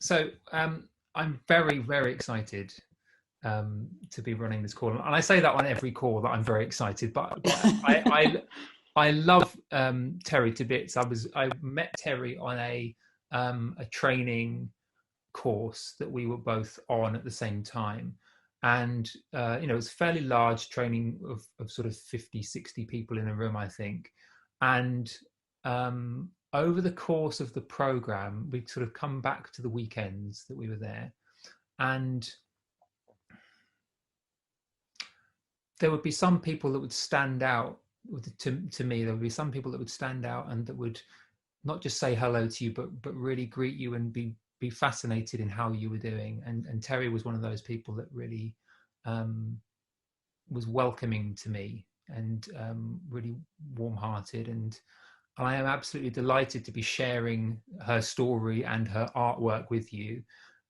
So I'm very, very excited to be running this call, and I say that on every call that I'm very excited. But I love Terri to bits. I met Terri on a training course that we were both on at the same time, and it was fairly large training of sort of 50, 60 people in a room, I think. And over the course of the program, we'd sort of come back to the weekends that we were there, and there would be some people that would stand out to me. There would be some people that would stand out and that would not just say hello to you, but really greet you and be fascinated in how you were doing. And Terri was one of those people that really was welcoming to me and really warm-hearted. And I am absolutely delighted to be sharing her story and her artwork with you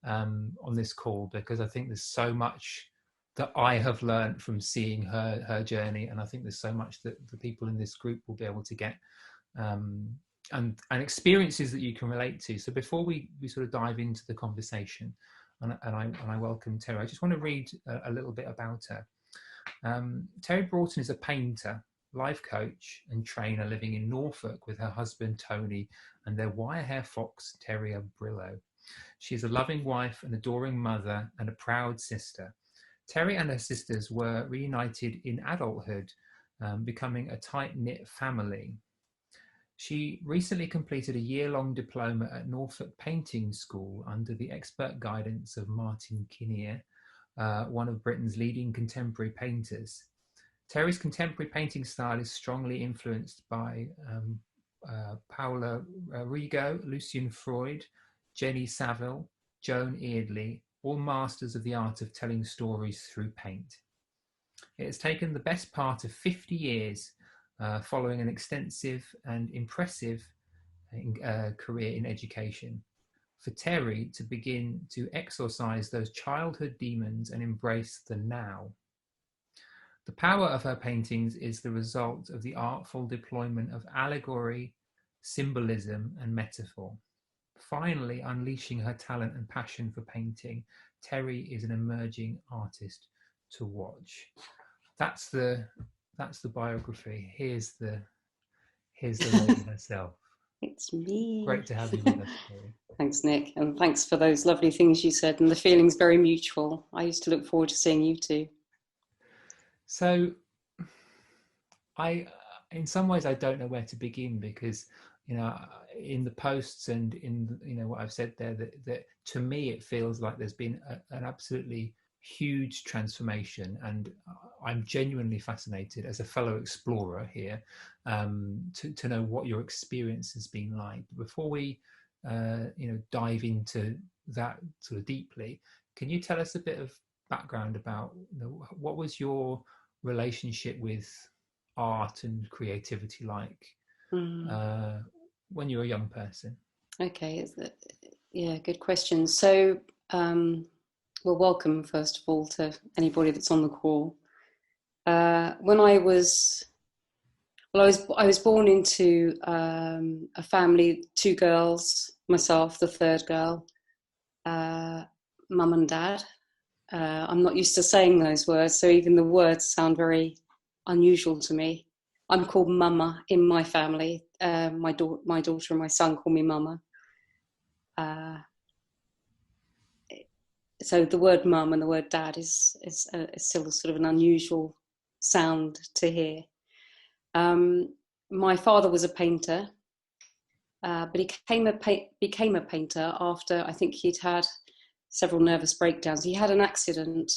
on this call, because I think there's so much that I have learned from seeing her journey, and I think there's so much that the people in this group will be able to get and experiences that you can relate to. So before we sort of dive into the conversation, and I welcome Terri, I just want to read a little bit about her. Terri Broughton is a painter, life coach and trainer living in Norfolk with her husband Tony and their wire hair fox terrier Brillo. She is a loving wife, an adoring mother, and a proud sister. Terri and her sisters were reunited in adulthood, becoming a tight-knit family. She recently completed a year-long diploma at Norfolk Painting School under the expert guidance of Martin Kinnear, one of Britain's leading contemporary painters. Terri's contemporary painting style is strongly influenced by Paula Rigo, Lucian Freud, Jenny Saville, Joan Eardley, all masters of the art of telling stories through paint. It has taken the best part of 50 years following an extensive and impressive career in education for Terri to begin to exorcise those childhood demons and embrace the now. The power of her paintings is the result of the artful deployment of allegory, symbolism, and metaphor. Finally, unleashing her talent and passion for painting, Terri is an emerging artist to watch. That's the biography. Here's the lady herself. It's me. Great to have you with us, Terri. Thanks, Nick, and thanks for those lovely things you said. And the feeling's very mutual. I used to look forward to seeing you too. So, in some ways, I don't know where to begin, because in the posts and in what I've said there, that to me it feels like there's been an absolutely huge transformation, and I'm genuinely fascinated as a fellow explorer here to know what your experience has been like. Before we dive into that sort of deeply, can you tell us a bit of background about what was your relationship with art and creativity like when you were a young person? Okay, yeah, good question. So, well, welcome first of all to anybody that's on the call. When I was born into a family, 2 girls, myself, the 3rd girl, mum and dad. I'm not used to saying those words, so even the words sound very unusual to me. I'm called Mama in my family. My daughter and my son call me Mama. So the word mum and the word dad is still sort of an unusual sound to hear. My father was a painter, but he became a painter after, I think he'd had several nervous breakdowns. He had an accident.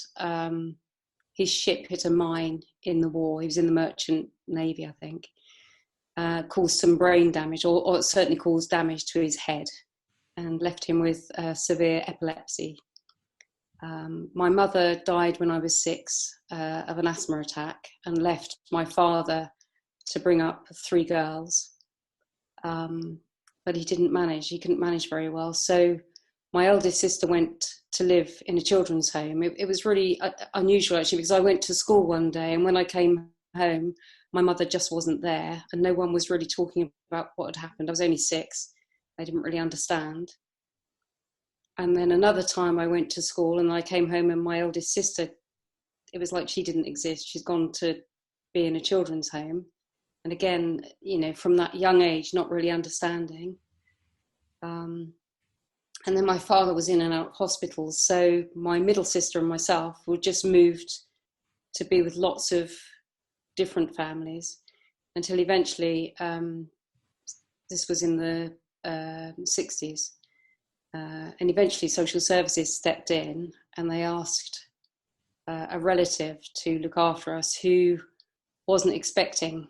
His ship hit a mine in the war. He was in the Merchant Navy, I think. Caused some brain damage, or certainly caused damage to his head, and left him with severe epilepsy. My mother died when I was 6 of an asthma attack, and left my father to bring up 3 girls. But he couldn't manage very well. So my eldest sister went to live in a children's home. It was really unusual, actually, because I went to school one day, and when I came home, my mother just wasn't there, and no one was really talking about what had happened. I was only 6. I didn't really understand. And then another time I went to school and I came home and my eldest sister, it was like she didn't exist. She's gone to be in a children's home. And again, you know, from that young age, not really understanding. And then my father was in and out of hospitals. So my middle sister and myself were just moved to be with lots of different families until eventually, this was in the 60s, and eventually social services stepped in and they asked a relative to look after us who wasn't expecting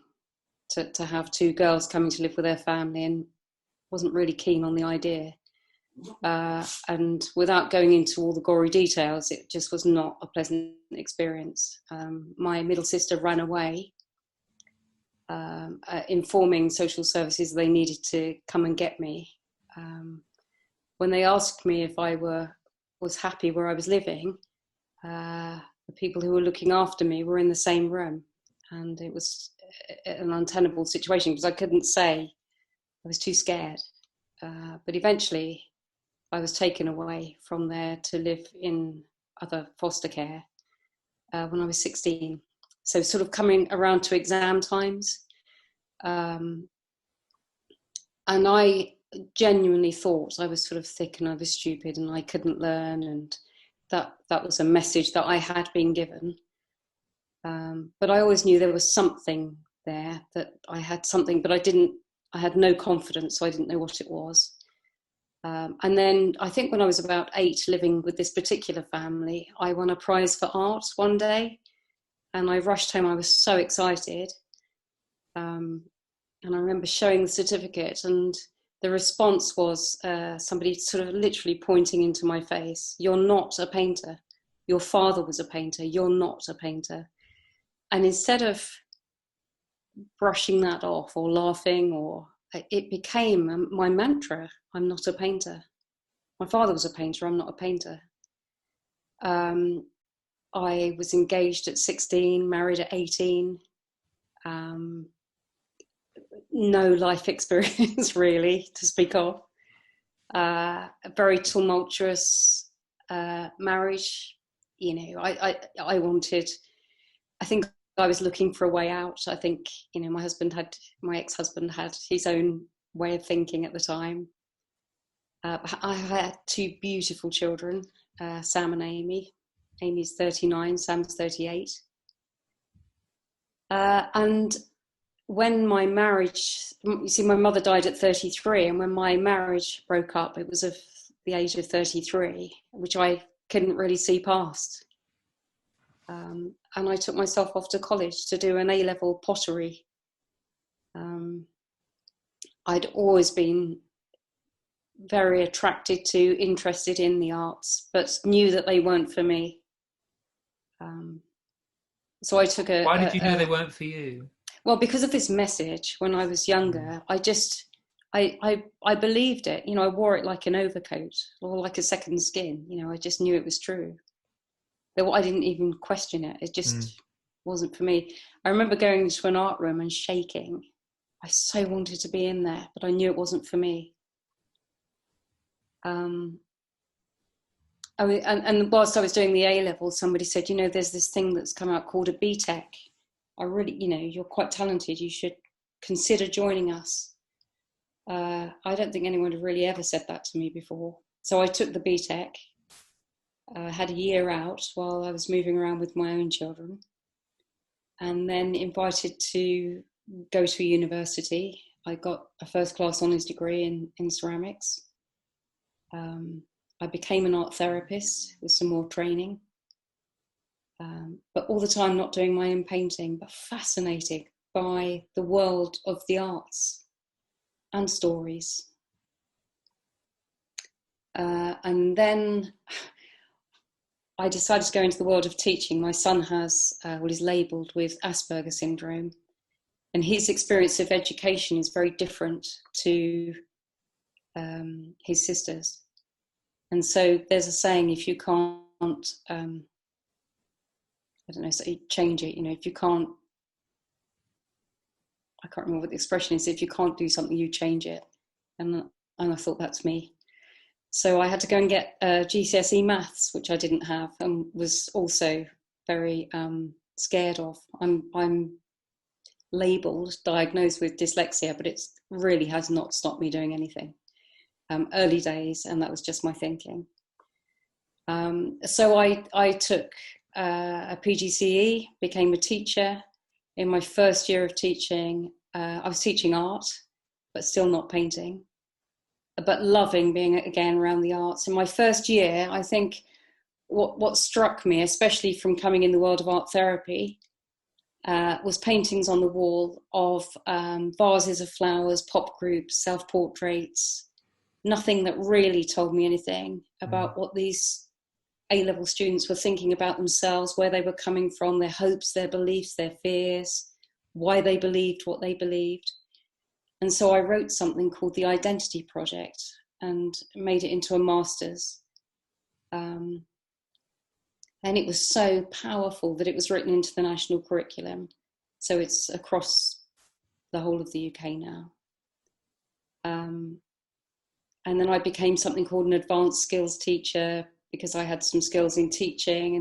to have two girls coming to live with their family and wasn't really keen on the idea. And without going into all the gory details, it just was not a pleasant experience. My middle sister ran away, informing social services they needed to come and get me. When they asked me if I was happy where I was living, the people who were looking after me were in the same room, and it was an untenable situation because I couldn't say. I was too scared. But eventually I was taken away from there to live in other foster care when I was 16. So sort of coming around to exam times. And I genuinely thought I was sort of thick and I was stupid and I couldn't learn, and that was a message that I had been given. But I always knew there was something there, that I had something, but I had no confidence, so I didn't know what it was. And then I think when I was about 8, living with this particular family, I won a prize for art one day, and I rushed home. I was so excited. And I remember showing the certificate, and the response was somebody sort of literally pointing into my face. "You're not a painter. Your father was a painter. You're not a painter." And instead of brushing that off or laughing, or it became my mantra: I'm not a painter. My father was a painter. I'm not a painter. I was engaged at 16, married at 18. No life experience really to speak of. A very tumultuous marriage. You know, I think I was looking for a way out. I think, you know, my ex-husband had his own way of thinking at the time. I had 2 beautiful children, Sam and Amy. Amy's 39, Sam's 38. And when my marriage, you see, my mother died at 33, and when my marriage broke up, it was of the age of 33, which I couldn't really see past. And I took myself off to college to do an A-level pottery. I'd always been very interested in the arts, but knew that they weren't for me. So I took Why did you know they weren't for you? Well, because of this message when I was younger, I believed it. You know, I wore it like an overcoat or like a second skin. You know, I just knew it was true. I didn't even question it. It just wasn't for me. I remember going into an art room and shaking. I so wanted to be in there, but I knew it wasn't for me. And whilst I was doing the A-level, somebody said, you know, there's this thing that's come out called a BTEC. You know, you're quite talented. You should consider joining us. I don't think anyone had really ever said that to me before. So I took the BTEC. Had a year out while I was moving around with my own children, and then invited to go to a university. I got a first-class honours degree in ceramics. I became an art therapist with some more training, but all the time not doing my own painting, but fascinated by the world of the arts and stories. And then I decided to go into the world of teaching. My son has what is labelled with Asperger's syndrome, and his experience of education is very different to his sister's. And so there's a saying: if you can't, change it. You know, if you can't, I can't remember what the expression is. If you can't do something, you change it. And I thought, that's me. So I had to go and get GCSE maths, which I didn't have, and was also very scared of. I'm labelled, diagnosed with dyslexia, but it really has not stopped me doing anything. Early days, and that was just my thinking. So I took a PGCE, became a teacher. In my first year of teaching, I was teaching art, but still not painting, but loving being again around the arts. In my first year, I think what struck me, especially from coming in the world of art therapy, was paintings on the wall of vases of flowers, pop groups, self-portraits, nothing that really told me anything about what these A-level students were thinking about themselves, where they were coming from, their hopes, their beliefs, their fears, why they believed what they believed. And so I wrote something called the Identity Project and made it into a master's. And it was so powerful that it was written into the national curriculum. So it's across the whole of the UK now. And then I became something called an advanced skills teacher because I had some skills in teaching,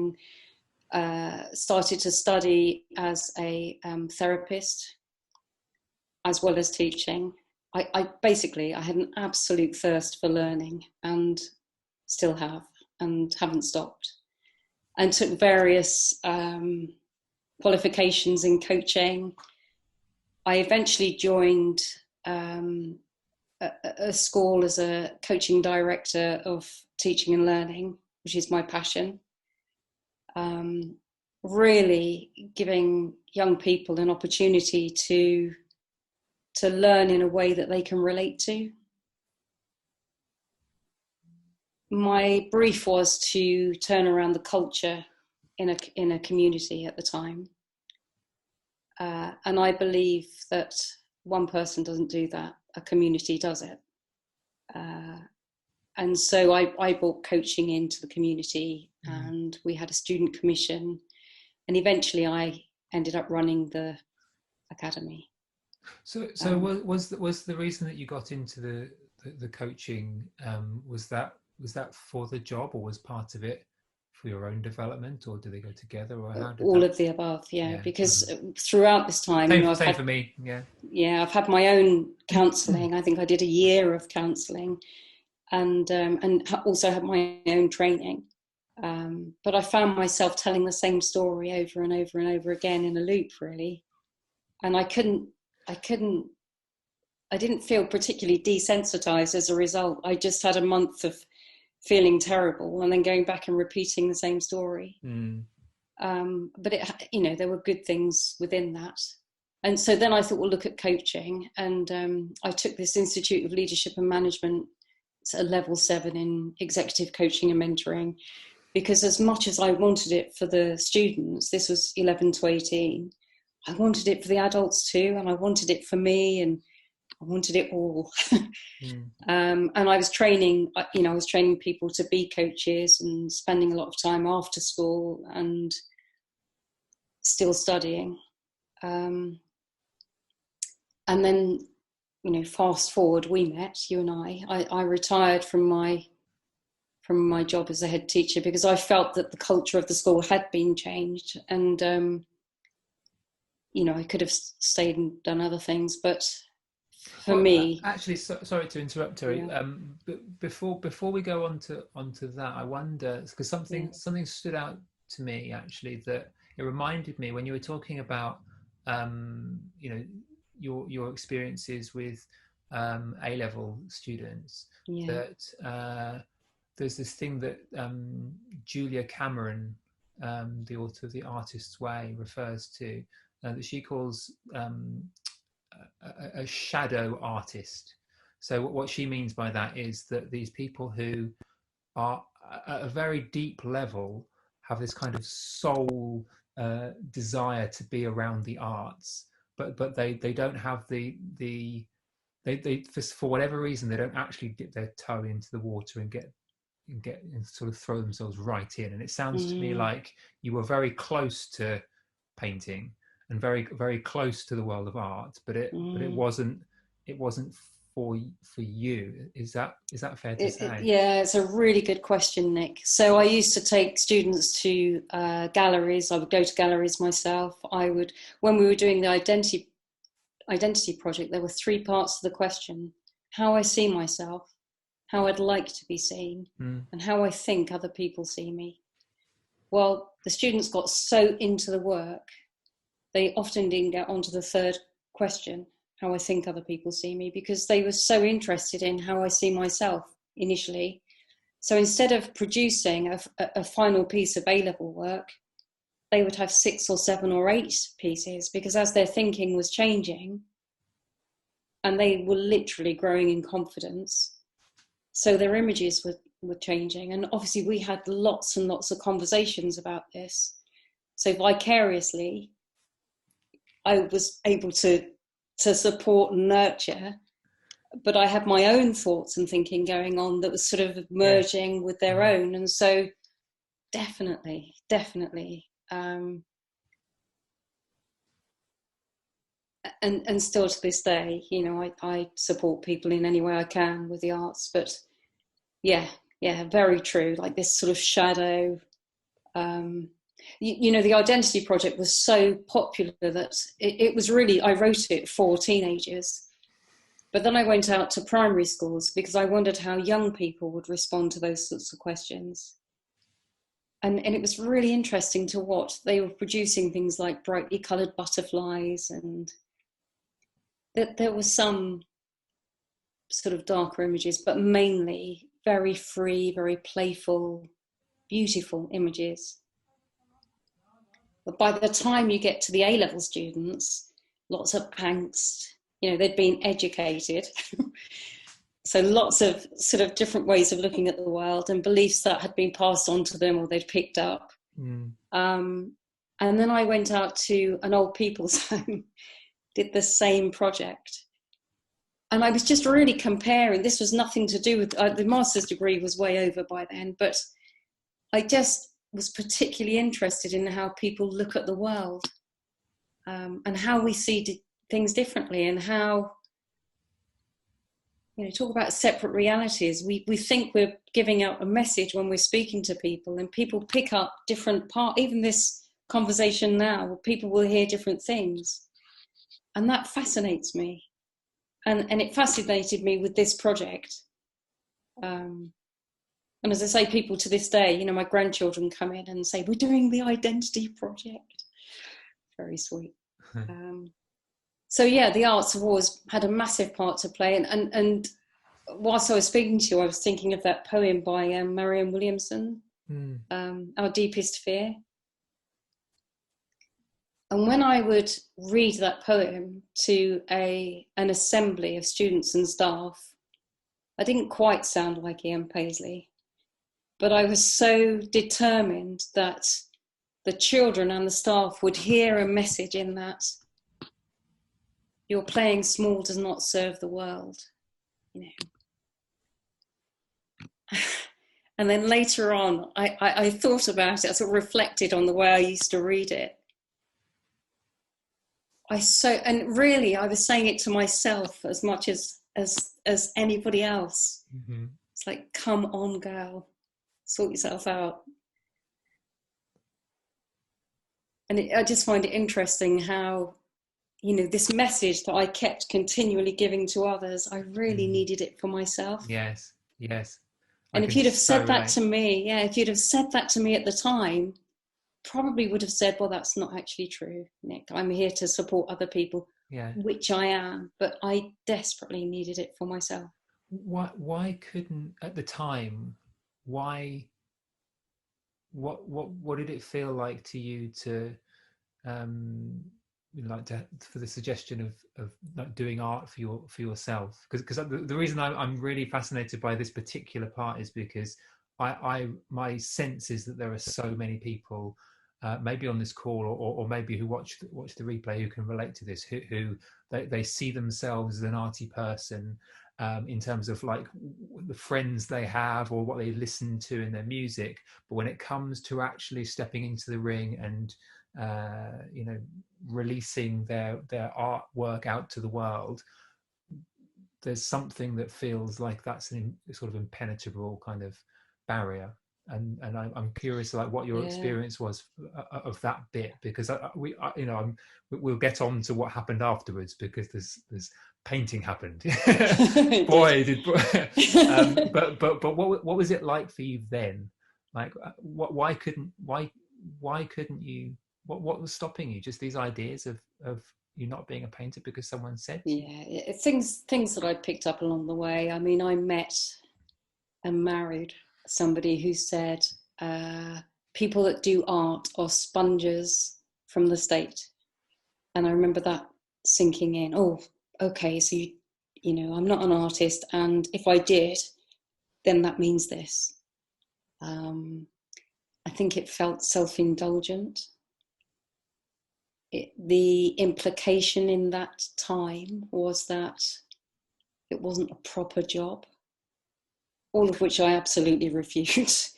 and started to study as a therapist as well as teaching. I basically had an absolute thirst for learning, and still have, and haven't stopped. And took various qualifications in coaching. I eventually joined a school as a coaching director of teaching and learning, which is my passion. Really giving young people an opportunity to learn in a way that they can relate to. My brief was to turn around the culture in a community at the time. And I believe that one person doesn't do that, a community does it. And so I brought coaching into the community, and we had a student commission, and eventually I ended up running the academy. So was the reason that you got into the coaching, was that for the job, or was part of it for your own development, or do they go together, or how did all that... of the above? Yeah. Because throughout this time, same for me. I've had my own counselling. I think I did a year of counselling, and also had my own training. But I found myself telling the same story over and over and over again in a loop, really, and I didn't feel particularly desensitized as a result. I just had a month of feeling terrible and then going back and repeating the same story. But there were good things within that. And so then I thought, well, look at coaching. And I took this Institute of Leadership and Management. It's a level 7 in executive coaching and mentoring, because as much as I wanted it for the students, this was 11 to 18, I wanted it for the adults too. And I wanted it for me, and I wanted it all. And I was training people to be coaches, and spending a lot of time after school and still studying. And then, fast forward, we met, you and I retired from my job as a head teacher because I felt that the culture of the school had been changed, and, I could have stayed and done other things, but for me, actually, sorry to interrupt, Terri. But before we go on to that, I wonder, because something stood out to me actually, that it reminded me when you were talking about your experiences with A-level students, that there's this thing that Julia Cameron, the author of The Artist's Way, refers to, that she calls a shadow artist. So what she means by that is that these people who are at a very deep level have this kind of soul desire to be around the arts, but they don't have they for whatever reason they don't actually dip their toe into the water and get and sort of throw themselves right in. And it sounds to me like you were very close to painting and very, very close to the world of art, but it wasn't for you? Is that fair to say? Yeah, it's a really good question, Nick. So I used to take students to galleries. I would go to galleries myself. When we were doing the identity project, there were 3 parts to the question: how I see myself, how I'd like to be seen, and how I think other people see me. Well, the students got so into the work, they often didn't get onto the 3rd question, how I think other people see me, because they were so interested in how I see myself initially. So instead of producing a final piece of A-level work, they would have 6 or 7 or 8 pieces, because as their thinking was changing, and they were literally growing in confidence, so their images were changing. And obviously we had lots and lots of conversations about this. So vicariously, I was able to support and nurture, but I had my own thoughts and thinking going on that was sort of merging with their own. And so definitely. And still to this day, you know, I support people in any way I can with the arts, but yeah, very true. Like this sort of shadow, you know, the identity project was so popular that it was really, I wrote it for teenagers, but then I went out to primary schools because I wondered how young people would respond to those sorts of questions. And it was really interesting to watch. They were producing things like brightly coloured butterflies, and there was some sort of darker images, but mainly very free, very playful, beautiful images. But by the time you get to the A-level students, lots of angst, you know, they'd been educated. So lots of sort of different ways of looking at the world and beliefs that had been passed on to them or they'd picked up. And then I went out to an old people's home, did the same project. And I was just really comparing. This was nothing to do with, the master's degree was way over by then, but I just was particularly interested in how people look at the world, and how we see things differently, and how, you know, talk about separate realities. We think we're giving out a message when we're speaking to people, and people pick up different parts. Even this conversation now, people will hear different things. And that fascinates me. And it fascinated me with this project. And as I say, people to this day, you know, my grandchildren come in and say, we're doing the identity project. Very sweet. So yeah, the arts have always had a massive part to play. And whilst I was speaking to you, I was thinking of that poem by Marianne Williamson, Our Deepest Fear. And when I would read that poem to an assembly of students and staff, I didn't quite sound like Ian Paisley, but I was so determined that the children and the staff would hear a message in that. Your playing small does not serve the world, you know. And then later on, I thought about it, I sort of reflected on the way I used to read it. And really, I was saying it to myself as much as anybody else. Mm-hmm. It's like, come on, girl, sort yourself out. And I just find it interesting how, you know, this message that I kept continually giving to others, I really needed it for myself. Yes. And if you'd have said that to me, if you'd have said that to me at the time, probably would have said, well, that's not actually true, Nick. I'm here to support other people, which I am, but I desperately needed it for myself. Why couldn't, at the time, what did it feel like to you to for the suggestion of like doing art for yourself? Because the reason I'm really fascinated by this particular part is because my sense is that there are so many people, maybe on this call or maybe who watch the replay, who can relate to this, who they see themselves as an arty person, in terms of like the friends they have or what they listen to in their music, but when it comes to actually stepping into the ring and you know, releasing their artwork out to the world, there's something that feels like that's a sort of impenetrable kind of barrier. And I'm curious, like, what your experience was of that bit, because we'll get on to what happened afterwards, because there's painting happened. Boy, but what was it like for you then? Like, why couldn't you? What was stopping you? Just these ideas of you not being a painter because someone said? Yeah, things that I picked up along the way. I mean, I met and married somebody who said people that do art are sponges from the state. And I remember that sinking in. Oh, okay, so you know, I'm not an artist, and if I did, then that means this. I think it felt self-indulgent. The implication in that time was that it wasn't a proper job, all of which I absolutely refute.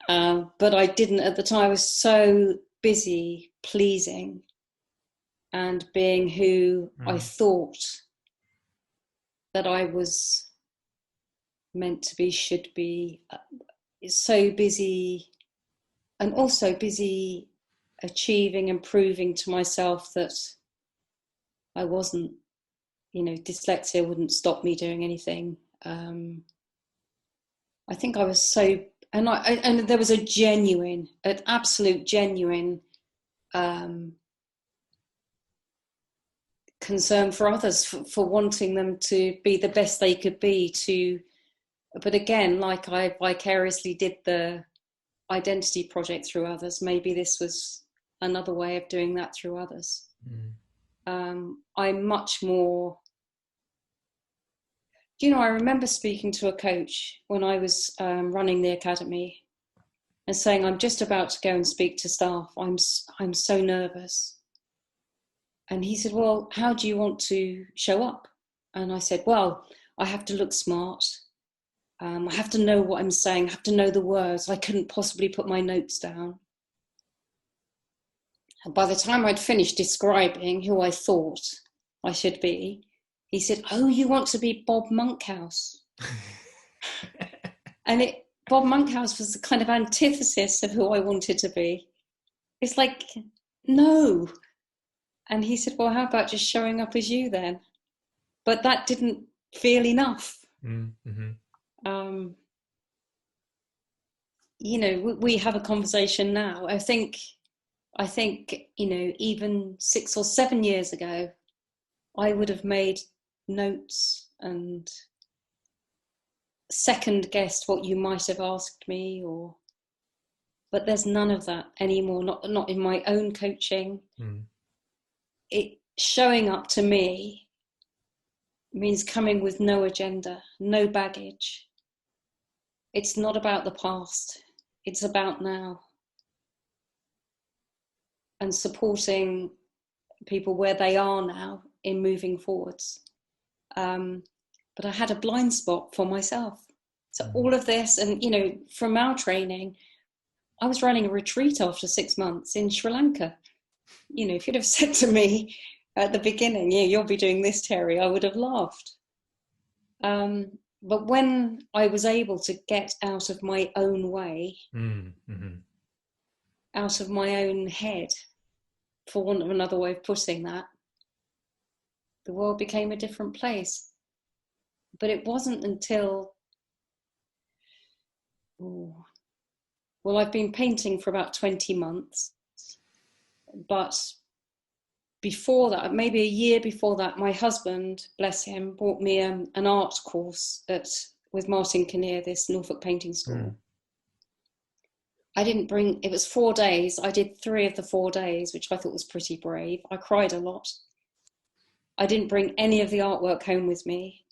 But I didn't at the time. I was so busy pleasing and being who I thought that I was meant to be, should be. So busy, and also busy achieving and proving to myself that I wasn't, you know, dyslexia wouldn't stop me doing anything. I think I was so, and there was an absolute genuine concern for others, for wanting them to be the best they could be. But again, like I vicariously did the identity project through others, maybe this was another way of doing that through others. I'm much more, you know, I remember speaking to a coach when I was running the academy and saying, I'm just about to go and speak to staff. I'm so nervous. And he said, well, how do you want to show up? And I said, well, I have to look smart. I have to know what I'm saying. I have to know the words. I couldn't possibly put my notes down. And by the time I'd finished describing who I thought I should be, he said, oh, you want to be Bob Monkhouse. And Bob Monkhouse was the kind of antithesis of who I wanted to be. It's like, no. And he said, well, how about just showing up as you then? But that didn't feel enough. Mm-hmm. You know, we have a conversation now. I think, you know, even 6 or 7 years ago, I would have made notes and second guessed what you might have asked me, but there's none of that anymore, not in my own coaching. It showing up to me means coming with no agenda, no baggage. It's not about the past, it's about now. And supporting people where they are now in moving forwards. But I had a blind spot for myself. So all of this, and you know, from our training, I was running a retreat after 6 months in Sri Lanka. You know, if you'd have said to me at the beginning, yeah, you'll be doing this, Terry, I would have laughed. But when I was able to get out of my own way, out of my own head, for want of another way of putting that, the world became a different place. But it wasn't until, well, I've been painting for about 20 months, but before that, maybe a year before that, my husband, bless him, bought me an art course with Martin Kinnear, this Norfolk painting school. I didn't bring, it was 4 days. I did 3 of the 4 days, which I thought was pretty brave. I cried a lot. I didn't bring any of the artwork home with me.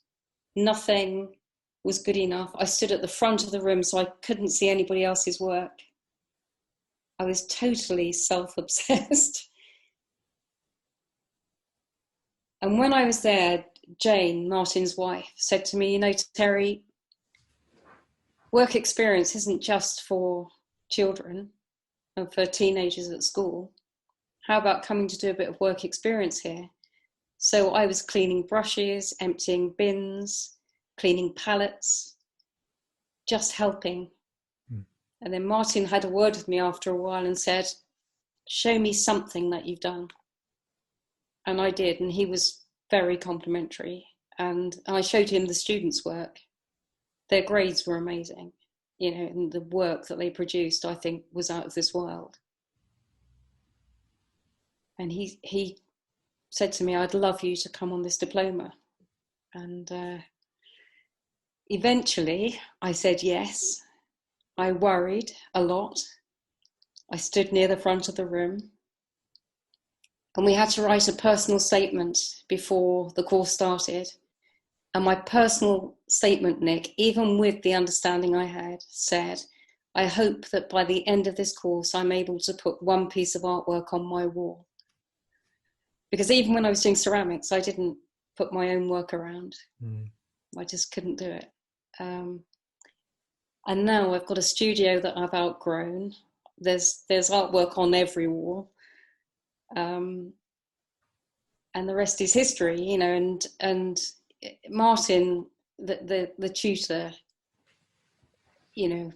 Nothing was good enough. I stood at the front of the room so I couldn't see anybody else's work. I was totally self-obsessed. And when I was there, Jane, Martin's wife, said to me, you know, Terry, work experience isn't just for children and for teenagers at school. How about coming to do a bit of work experience here? So I was cleaning brushes, emptying bins, cleaning pallets, just helping. And then Martin had a word with me after a while and said, show me something that you've done. And I did, and he was very complimentary. And I showed him the students' work. Their grades were amazing, you know, and the work that they produced, I think, was out of this world. And he said to me, I'd love you to come on this diploma. And eventually I said yes. I worried a lot. I stood near the front of the room, and we had to write a personal statement before the course started. And my personal statement, Nick, even with the understanding I had, said, I hope that by the end of this course, I'm able to put one piece of artwork on my wall. Because even when I was doing ceramics, I didn't put my own work around. I just couldn't do it. And now I've got a studio that I've outgrown. There's artwork on every wall. And the rest is history, you know, and Martin, the tutor, you know,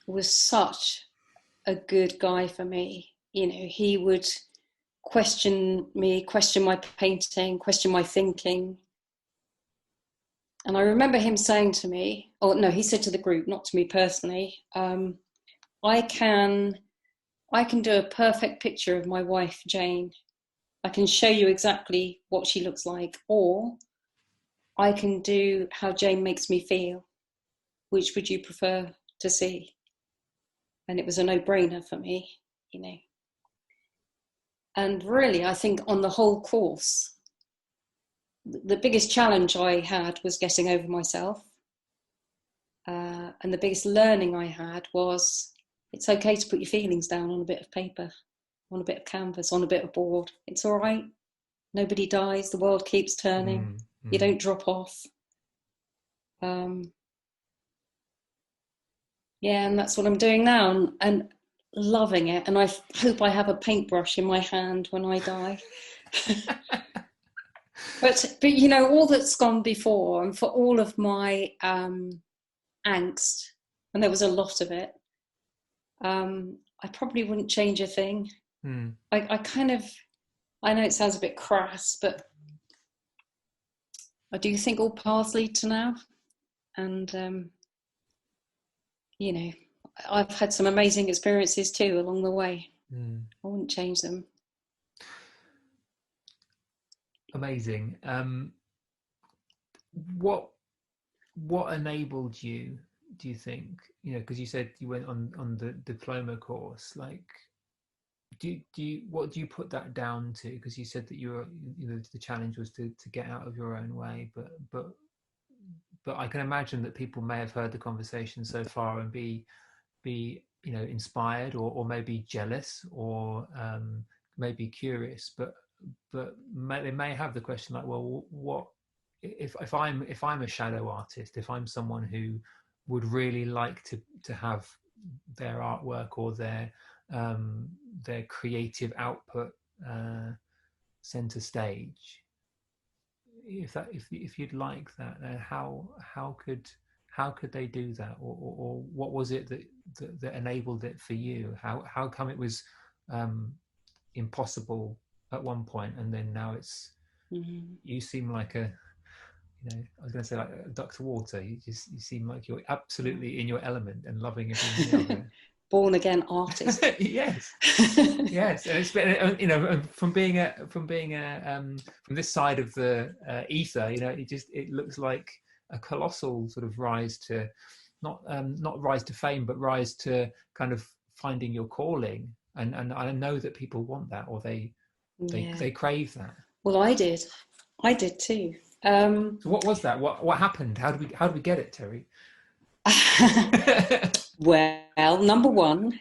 was such a good guy for me. You know, he would question me, question my painting, question my thinking. And I remember him saying to me, oh no, he said to the group, not to me personally, I can do a perfect picture of my wife, Jane. I can show you exactly what she looks like, or I can do how Jane makes me feel. Which would you prefer to see? And it was a no-brainer for me, you know. And really, I think on the whole course, the biggest challenge I had was getting over myself. And the biggest learning I had was it's okay to put your feelings down on a bit of paper, on a bit of canvas, on a bit of board. It's all right. Nobody dies. The world keeps turning. You don't drop off. Yeah, and that's what I'm doing now, and loving it. And I hope I have a paintbrush in my hand when I die. But you know, all that's gone before, and for all of my angst, and there was a lot of it, I probably wouldn't change a thing. I know it sounds a bit crass, but I do think all paths lead to now. And, you know, I've had some amazing experiences too along the way. I wouldn't change them. Amazing. What enabled you, do you think, you know, because you said you went on the diploma course, like, what do you put that down to? Because you said that you know, the challenge was to get out of your own way, but I can imagine that people may have heard the conversation so far and be you know, inspired or maybe jealous or maybe curious, but they may have the question like, well, what if I'm a shadow artist, if I'm someone who would really like to have their artwork or their creative output center stage, if you'd like that, how could they do that, or what was it that enabled it for you? How come it was impossible at one point, and then now it's you seem like a, you know, I was going to say like a duck to water. You seem like you're absolutely in your element and loving everything out there. Born again artist. Yes. Yes, and it's been, you know, from this side of the ether, you know, it looks like a colossal sort of rise to not rise to fame, but rise to kind of finding your calling, and I know that people want that, or they crave that. Well, I did too. So what was that? What happened? How did we get it, Terri? Well, number one,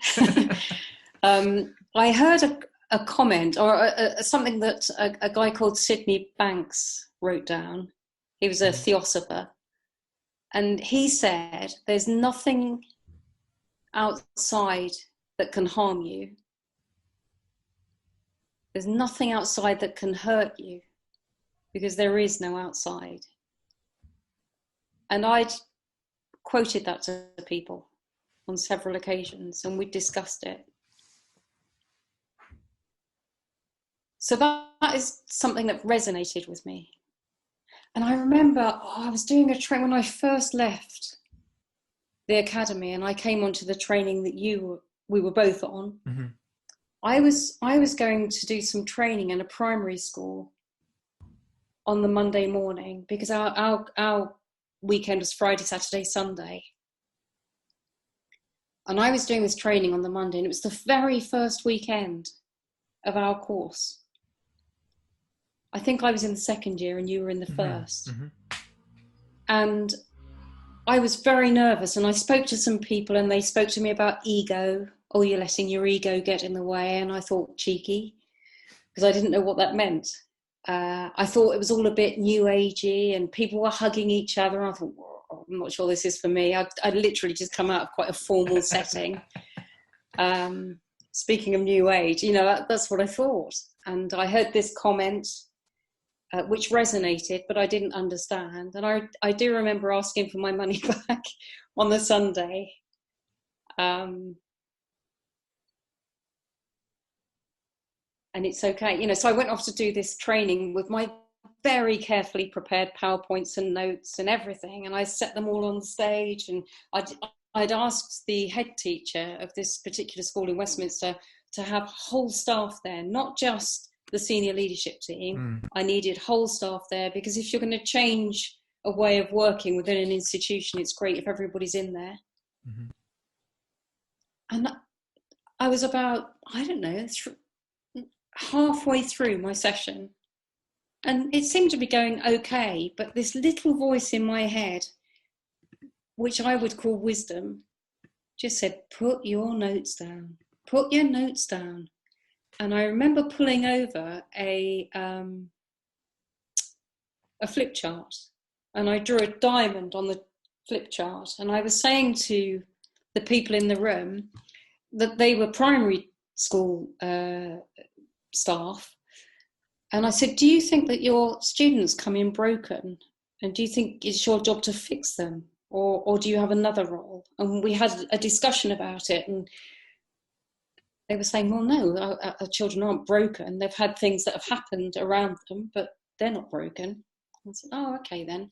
I heard a comment or something that a guy called Sydney Banks wrote down. He was a theosopher, and he said, "There's nothing outside that can harm you. There's nothing outside that can hurt you. because there is no outside. And I'd quoted that to people on several occasions, and we discussed it. So that is something that resonated with me. And I remember I was doing a training when I first left the academy, and I came onto the training that we were both on. Mm-hmm. I was going to do some training in a primary school on the Monday morning, because our weekend was Friday, Saturday, Sunday. And I was doing this training on the Monday, and it was the very first weekend of our course. I think I was in the second year and you were in the first. Mm-hmm. And I was very nervous, and I spoke to some people, and they spoke to me about ego. Oh, you're letting your ego get in the way. And I thought, cheeky, because I didn't know what that meant. I thought it was all a bit new agey, and people were hugging each other. And I thought, I'm not sure this is for me. I'd literally just come out of quite a formal setting. Speaking of new age, that's what I thought. And I heard this comment, which resonated, but I didn't understand. And I do remember asking for my money back on the Sunday. And it's okay. So I went off to do this training with my very carefully prepared PowerPoints and notes and everything. And I set them all on the stage. And I'd asked the head teacher of this particular school in Westminster to have whole staff there, not just the senior leadership team. I needed whole staff there, because if you're going to change a way of working within an institution, it's great if everybody's in there. Mm-hmm. And I was about, I don't know, halfway through my session, and it seemed to be going okay, but this little voice in my head, which I would call wisdom, just said, put your notes down, put your notes down. And I remember pulling over a flip chart, and I drew a diamond on the flip chart. And I was saying to the people in the room that they were primary school staff. And I said, do you think that your students come in broken? And do you think it's your job to fix them? Or do you have another role? And we had a discussion about it. And they were saying, well, no, our children aren't broken. They've had things that have happened around them, but they're not broken. I said, oh, okay then.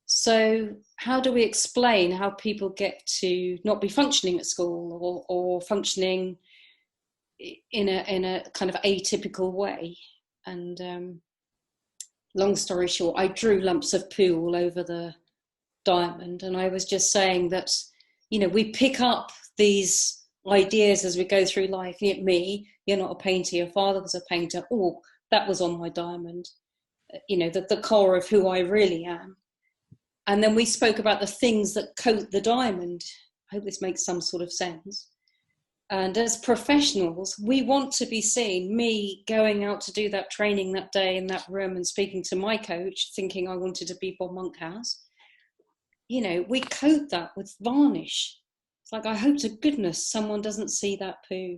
So how do we explain how people get to not be functioning at school, or functioning in a kind of atypical way? And long story short, I drew lumps of poo all over the diamond. And I was just saying that, we pick up these ideas as we go through life. Me, you're not a painter, your father was a painter. Oh, that was on my diamond. The core of who I really am. And then we spoke about the things that coat the diamond. I hope this makes some sort of sense. And as professionals, we want to be seen. Me going out to do that training that day in that room and speaking to my coach, thinking I wanted to be Bob Monkhouse. We coat that with varnish. It's like, I hope to goodness someone doesn't see that poo.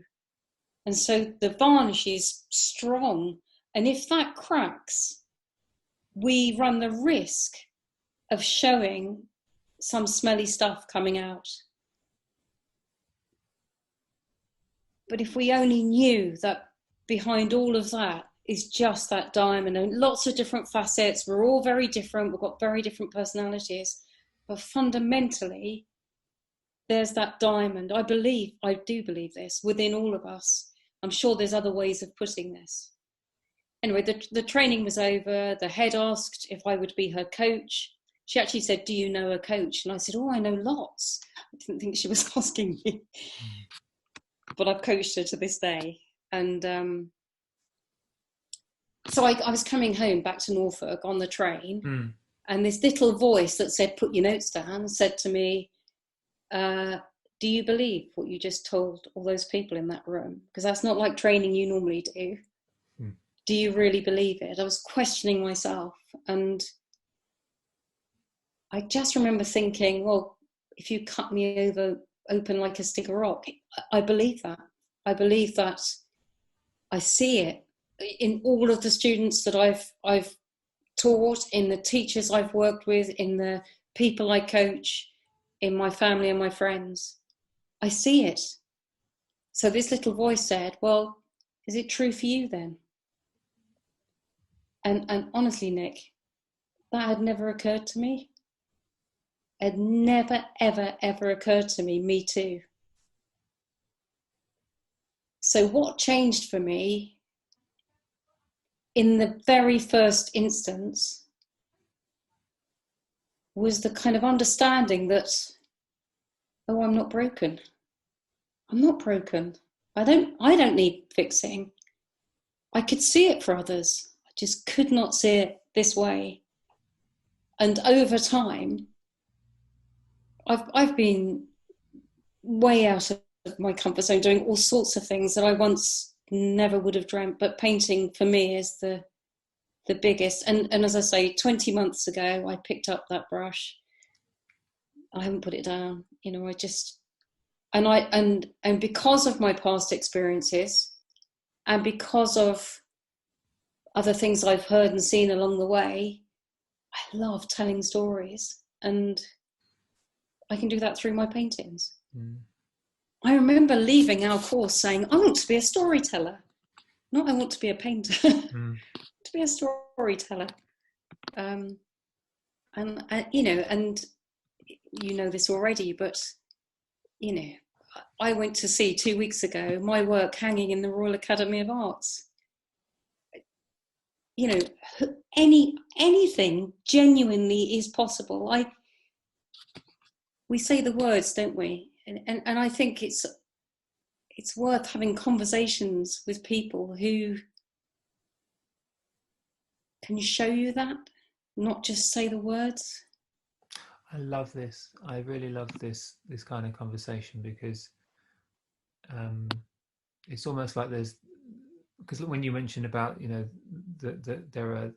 And so the varnish is strong. And if that cracks, we run the risk of showing some smelly stuff coming out. But if we only knew that behind all of that is just that diamond, and lots of different facets, we're all very different, we've got very different personalities, but fundamentally, there's that diamond. I do believe this within all of us. I'm sure there's other ways of putting this. Anyway, the training was over. The head asked if I would be her coach. She actually said, do you know a coach? And I said, oh, I know lots. I didn't think she was asking me. But I've coached her to this day. And so I was coming home back to Norfolk on the train. And this little voice that said, put your notes down, said to me, do you believe what you just told all those people in that room? Because that's not like training you normally do. Do you really believe it? I was questioning myself. And I just remember thinking, well, if you cut me open like a stick of rock, I believe that. I believe that. I see it in all of the students that I've taught, in the teachers I've worked with, in the people I coach, in my family and my friends. I see it. So this little voice said, well, is it true for you then? And honestly, Nick, that had never occurred to me. It had never, ever, ever occurred to me. Me too. So what changed for me in the very first instance was the kind of understanding that, oh, I'm not broken. I'm not broken. I don't need fixing. I could see it for others. I just could not see it this way. And over time, I've been way out of my comfort zone, doing all sorts of things that I once never would have dreamt. But painting for me is the biggest. And as I say, 20 months ago, I picked up that brush. I haven't put it down. You know, I just, and because of my past experiences, and because of other things I've heard and seen along the way, I love telling stories, and I can do that through my paintings. Mm. I remember leaving our course saying, I want to be a storyteller, not I want to be a painter. To be a storyteller. And you know this already, but you know, I went to see 2 weeks ago my work hanging in the Royal Academy of Arts. You know, anything genuinely is possible. We say the words, don't we? And I think it's worth having conversations with people who can show you that, not just say the words. I love this. I really love this kind of conversation, because it's almost like because when you mentioned about, you know, that there are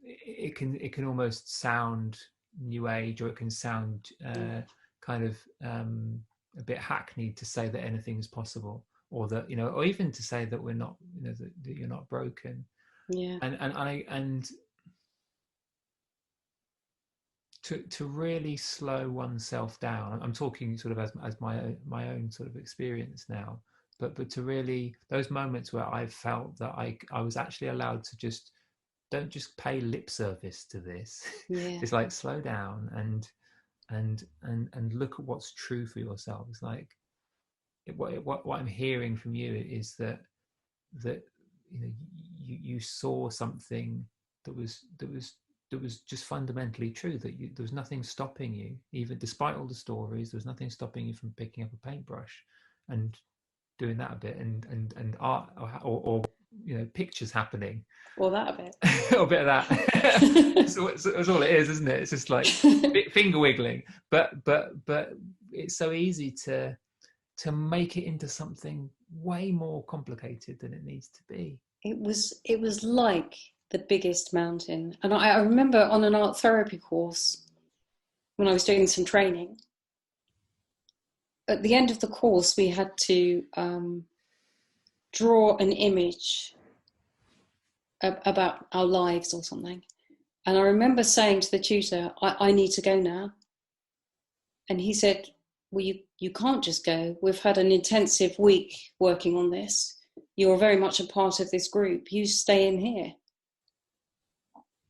it can almost sound new age, or it can sound kind of a bit hackneyed to say that anything's possible, or that, you know, or even to say that we're not, you know, that you're not broken. Yeah. And to really slow oneself down. I'm talking sort of as my own sort of experience now, but to really, those moments where I felt that I was actually allowed to just, don't just pay lip service to this. Yeah. It's like, slow down and look at what's true for yourself. It's like, what I'm hearing from you is that you know, you saw something that was just fundamentally true, that there was nothing stopping you, even despite all the stories. There was nothing stopping you from picking up a paintbrush and doing that a bit, and art, or you know, pictures happening, or that a bit. A bit of that. So it's all it is, isn't it? It's just like finger wiggling, but it's so easy to make it into something way more complicated than it needs to be. It was like the biggest mountain. And I remember on an art therapy course, when I was doing some training, at the end of the course, we had to draw an image about our lives or something. And I remember saying to the tutor, I need to go now. And he said, well, you can't just go. We've had an intensive week working on this. You're very much a part of this group. You stay in here.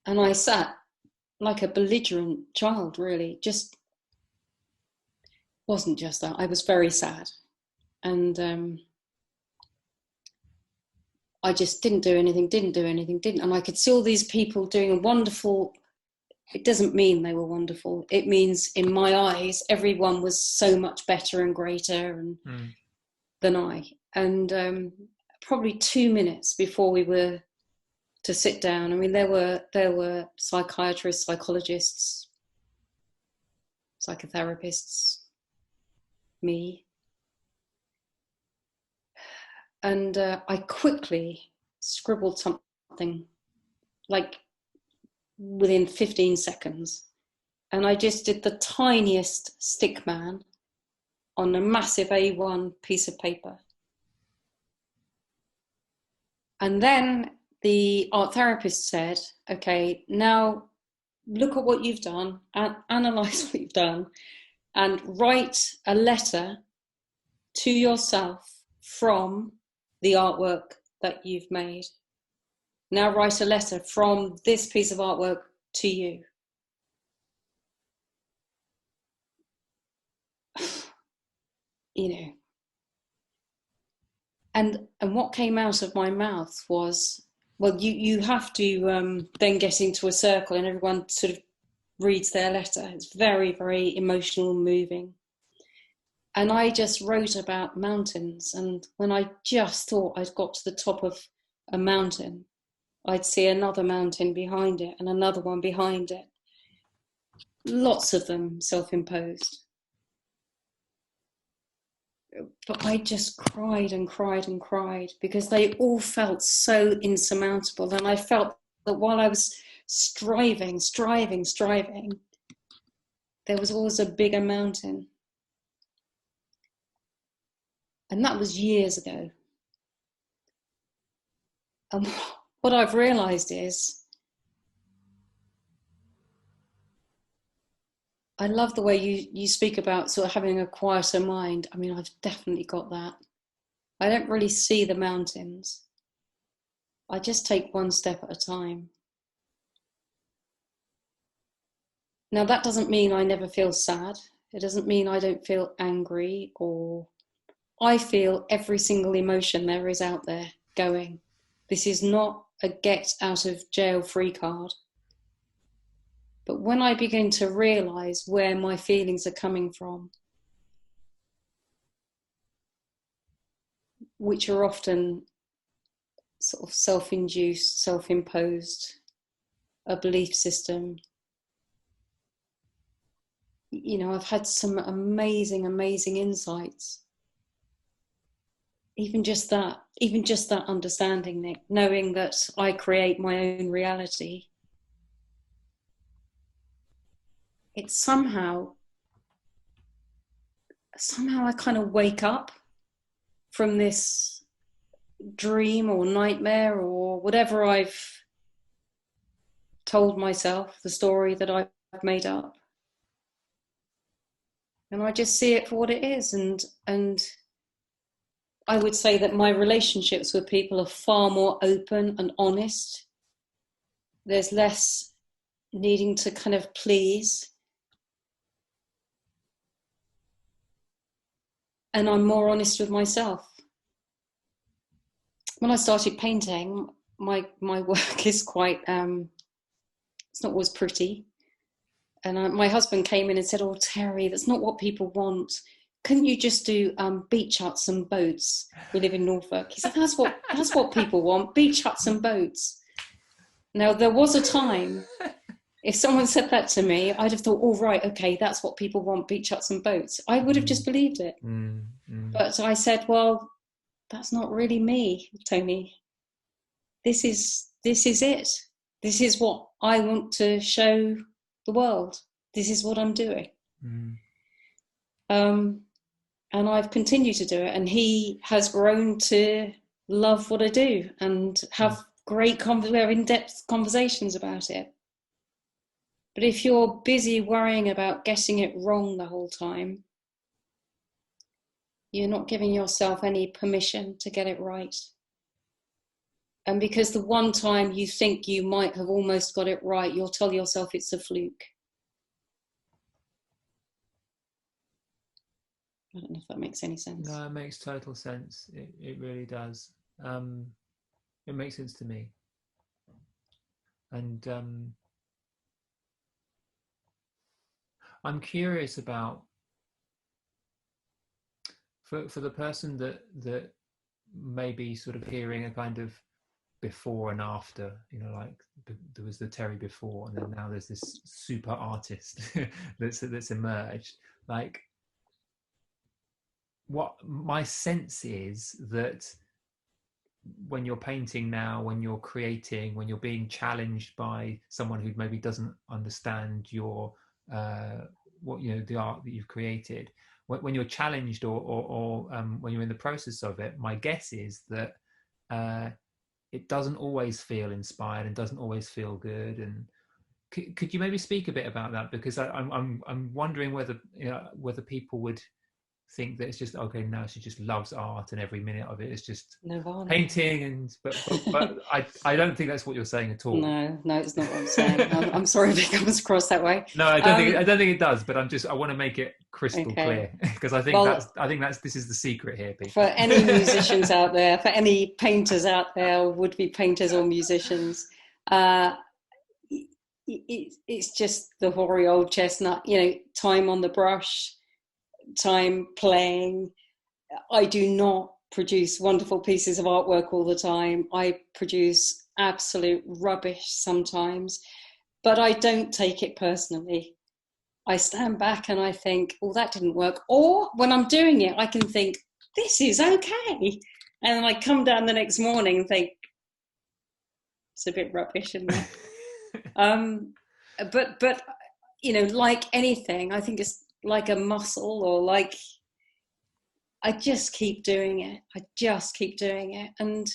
And I sat like a belligerent child, really. Just wasn't just that. I was very sad. And I just didn't do anything. And I could see all these people doing a wonderful, it doesn't mean they were wonderful. It means in my eyes, everyone was so much better and greater than I. And probably 2 minutes before we were to sit down, I mean, there were psychiatrists, psychologists, psychotherapists, me. And I quickly scribbled something, like within 15 seconds. And I just did the tiniest stick man on a massive A1 piece of paper. And then the art therapist said, okay, now look at what you've done and analyze what you've done and write a letter to yourself from the artwork that you've made. Now write a letter from this piece of artwork to you. You know, and what came out of my mouth was, well, you have to then get into a circle and everyone sort of reads their letter. It's very, very emotional and moving. And I just wrote about mountains. And when I just thought I'd got to the top of a mountain, I'd see another mountain behind it and another one behind it. Lots of them self-imposed. But I just cried and cried and cried because they all felt so insurmountable. And I felt that while I was striving, there was always a bigger mountain. And that was years ago. And what I've realized is, I love the way you speak about sort of having a quieter mind. I mean, I've definitely got that. I don't really see the mountains. I just take one step at a time. Now, that doesn't mean I never feel sad. It doesn't mean I don't feel angry, or I feel every single emotion there is out there going. This is not a get out of jail free card. But when I begin to realize where my feelings are coming from, which are often sort of self-induced, self-imposed, a belief system. You know, I've had some amazing, amazing insights. Even just that understanding, Nick, knowing that I create my own reality. It's somehow I kind of wake up from this dream or nightmare or whatever I've told myself, the story that I've made up. And I just see it for what it is. And I would say that my relationships with people are far more open and honest. There's less needing to kind of please. And I'm more honest with myself. When I started painting, my work is quite, it's not always pretty. And my husband came in and said, "Oh, Terry, that's not what people want. Couldn't you just do beach huts and boats? We live in Norfolk." He said, that's what people want, beach huts and boats. Now, there was a time, if someone said that to me, I'd have thought, oh, right, okay, that's what people want, beach huts and boats. I would have just believed it. But I said, well, that's not really me, Tony. This is it. This is what I want to show the world. This is what I'm doing. And I've continued to do it. And he has grown to love what I do and have great in-depth conversations about it. But if you're busy worrying about getting it wrong the whole time, you're not giving yourself any permission to get it right. And because the one time you think you might have almost got it right, you'll tell yourself it's a fluke. I don't know if that makes any sense. No, it makes total sense. It really does. It makes sense to me. And I'm curious about, for the person that may be sort of hearing a kind of before and after, you know, like there was the Terry before, and then now there's this super artist that's emerged. Like, what my sense is that when you're painting now, when you're creating, when you're being challenged by someone who maybe doesn't understand your what, you know, the art that you've created, when you're challenged or when you're in the process of it, my guess is that it doesn't always feel inspired and doesn't always feel good. And could you maybe speak a bit about that? Because I'm wondering whether, you know, whether people would think that it's just, okay, now she just loves art and every minute of it is just Nirvana. painting, and but I don't think that's what you're saying at all. No, it's not what I'm saying. I'm sorry if it comes across that way. No, I don't think it does, but I want to make it crystal clear, because I think this is the secret here, people. For any musicians out there, for any painters out there, would-be painters or musicians, it's just the hoary old chestnut, you know, time on the brush, time playing. I do not produce wonderful pieces of artwork all the time. I produce absolute rubbish sometimes, but I don't take it personally. I stand back and I think, oh, that didn't work. Or when I'm doing it, I can think, this is okay. And then I come down the next morning and think, it's a bit rubbish, isn't it? But you know, like anything, I think it's like a muscle, or like, I just keep doing it. And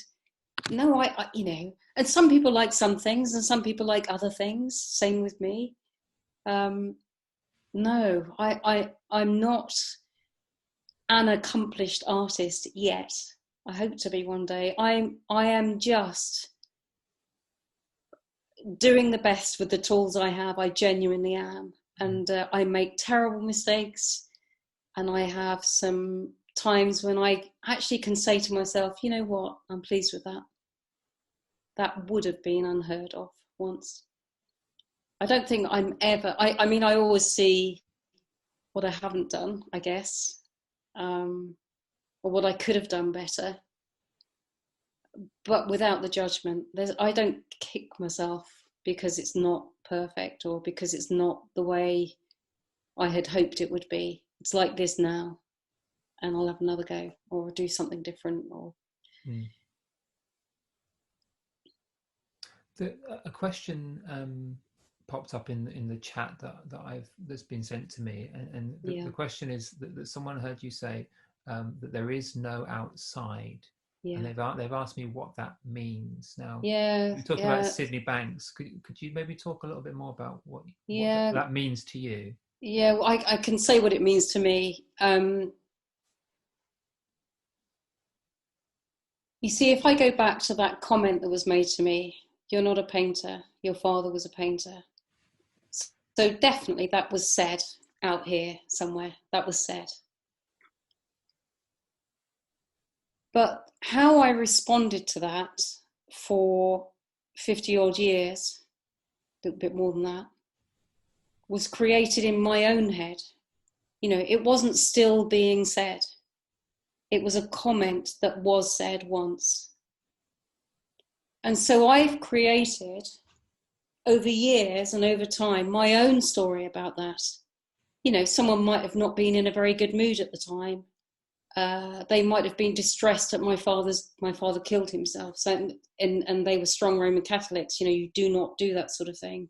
no, I you know, and some people like some things and some people like other things. Same with me. No, I'm not an accomplished artist yet. I hope to be one day. I am just doing the best with the tools I have. I genuinely am. And I make terrible mistakes, and I have some times when I actually can say to myself, you know what, I'm pleased with that. That would have been unheard of once. I don't think I'm ever, I mean, I always see what I haven't done, I guess, or what I could have done better, but without the judgment. I don't kick myself because it's not perfect, or because it's not the way I had hoped it would be. It's like this now, and I'll have another go, or do something different. Or a question popped up in the chat that's been sent to me, and the question is that someone heard you say that there is no outside. Yeah. And they've asked me what that means. Now, you talk about Sydney Banks. Could you maybe talk a little bit more about what that means to you? Yeah, well, I can say what it means to me. You see, if I go back to that comment that was made to me, you're not a painter, your father was a painter. So definitely that was said out here somewhere. That was said. But how I responded to that for 50 odd years, a little bit more than that, was created in my own head. You know, it wasn't still being said. It was a comment that was said once. And so I've created, over years and over time, my own story about that. You know, someone might have not been in a very good mood at the time. They might have been distressed at my father killed himself. So, and they were strong Roman Catholics. You know, you do not do that sort of thing.